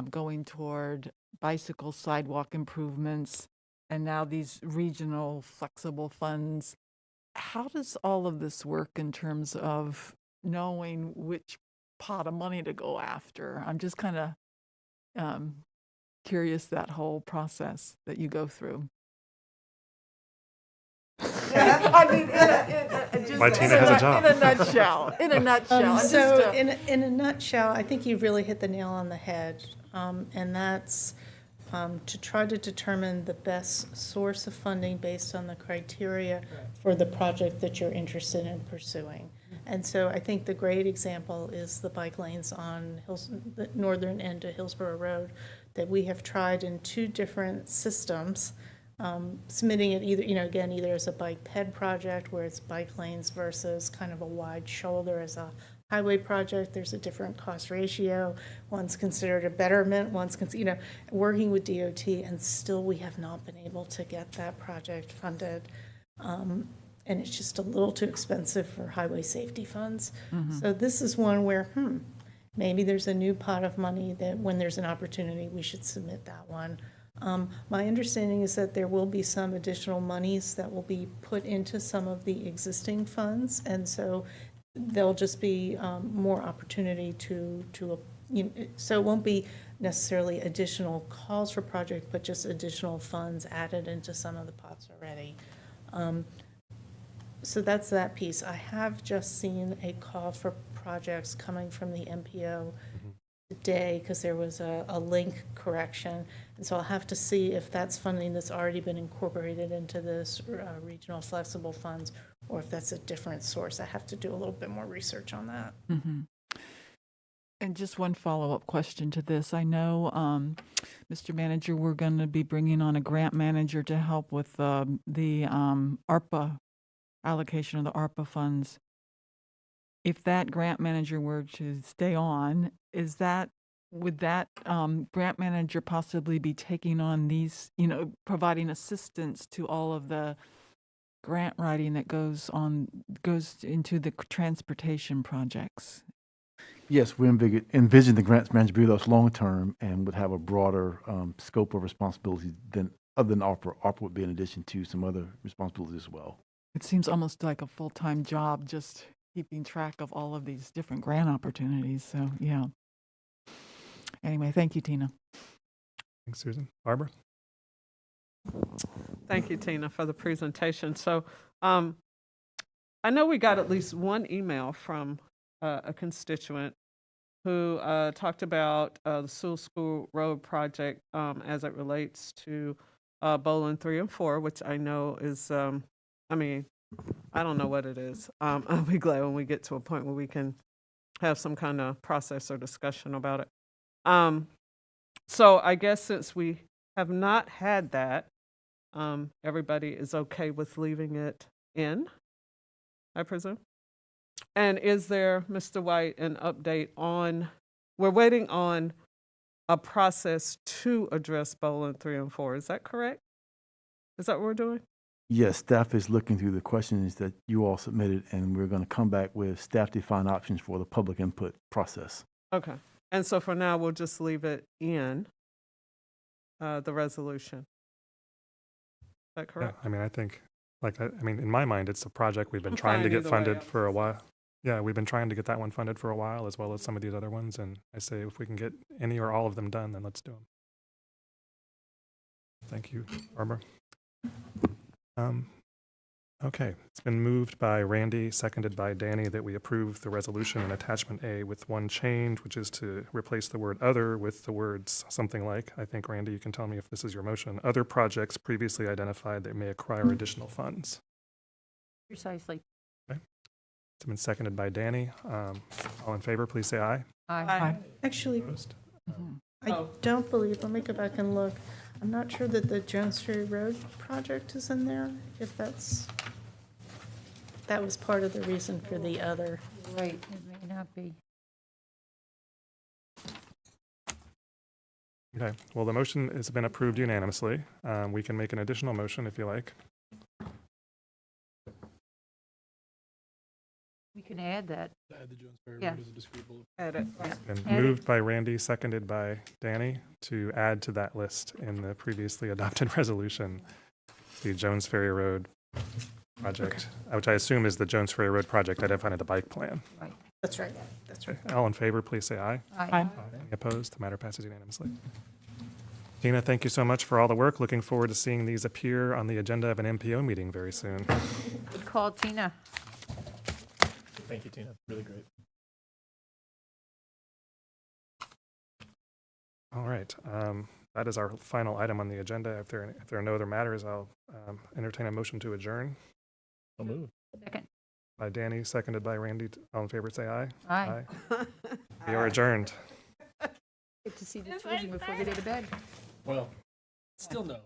going toward bicycle sidewalk improvements, and now these regional flexible funds. How does all of this work in terms of knowing which pot of money to go after? I'm just kind of curious, that whole process that you go through. I mean,
Why Tina has a job.
In a nutshell.
So in a nutshell, I think you really hit the nail on the head, and that's to try to determine the best source of funding based on the criteria for the project that you're interested in pursuing. And so I think the great example is the bike lanes on the northern end of Hillsborough Road that we have tried in 2 different systems. Submitting it either as a bike ped project where it's bike lanes versus kind of a wide shoulder as a highway project. There's a different cost ratio. One's considered a betterment, one's working with DOT, and still we have not been able to get that project funded. And it's just a little too expensive for highway safety funds. So this is one where, maybe there's a new pot of money that when there's an opportunity, we should submit that one. My understanding is that there will be some additional monies that will be put into some of the existing funds, and so there'll just be more opportunity so it won't be necessarily additional calls for projects, but just additional funds added into some of the pots already. So that's that piece. I have just seen a call for projects coming from the MPO today because there was a link correction. And so I'll have to see if that's funding that's already been incorporated into this regional flexible funds or if that's a different source. I have to do a little bit more research on that.
And just one follow-up question to this. I know, Mr. Manager, we're going to be bringing on a grant manager to help with the ARPA allocation of the ARPA funds. if that grant manager were to stay on, would that grant manager possibly be taking on these, providing assistance to all of the grant writing that goes into the transportation projects?
Yes, we envision the grants manager to be with us long-term and would have a broader scope of responsibilities other than ARPA. ARPA would be in addition to some other responsibilities as well.
It seems almost like a full-time job, just keeping track of all of these different grant opportunities. So, yeah. Anyway, thank you, Tina.
Thanks, Susan. Barbara?
Thank you, Tina, for the presentation. So I know we got at least one email from a constituent who talked about the Sewell School Road project as it relates to Bowling 3 and 4, which I know is, I don't know what it is. I'll be glad when we get to a point where we can have some kind of process or discussion about it. So I guess since we have not had that, everybody is okay with leaving it in, I presume? And is there, Mr. White, an update on, we're waiting on a process to address Bowling 3 and 4, is that correct? Is that what we're doing?
Yes, staff is looking through the questions that you all submitted, and we're going to come back with staff-defined options for the public input process.
Okay. And so for now, we'll just leave it in the resolution. Is that
Yeah,
correct?
I mean, I think, in my mind, it's a project we've been
I'm
trying to
fine
get
either way,
funded for a while. Yeah, we've been trying to get that one funded for a while, as well as some of these other ones, and I say if we can get any or all of them done, then let's do them. Thank you, Barbara. Okay, it's been moved by Randy, seconded by Danny, that we approve the resolution in attachment A with one change, which is to replace the word other with the words something like, I think, Randy, you can tell me if this is your motion, other projects previously identified that may acquire additional funds.
Precisely.
It's been seconded by Danny. All in favor, please say aye.
Aye.
Actually,
Opposed?
I don't believe, let me go back and look. I'm not sure that the Jones Ferry Road project is in there, if that was part of the reason for the other.
Right, it may not be.
Okay, well, the motion has been approved unanimously. We can make an additional motion if you like.
We can add that.
Add the Jones Ferry
Yeah.
Road as a discrete bullet.
Add it.
And
Add it.
moved by Randy, seconded by Danny, to add to that list in the previously adopted resolution, the Jones Ferry Road project, which I assume is the Jones Ferry Road project identified in the bike plan.
Right.
That's right, that's right.
Okay, all in favor, please say aye.
Aye.
Any opposed? The matter passes unanimously. Tina, thank you so much for all the work. Looking forward to seeing these appear on the agenda of an MPO meeting very soon.
Good call, Tina.
Thank you, Tina. Really great.
All right, that is our final item on the agenda. If there are no other matters, I'll entertain a motion to adjourn.
I'll move.
Second.
By Danny, seconded by Randy. All in favor, say aye.
Aye.
We are adjourned.
Get to see the children before we go to bed.
Well, still no.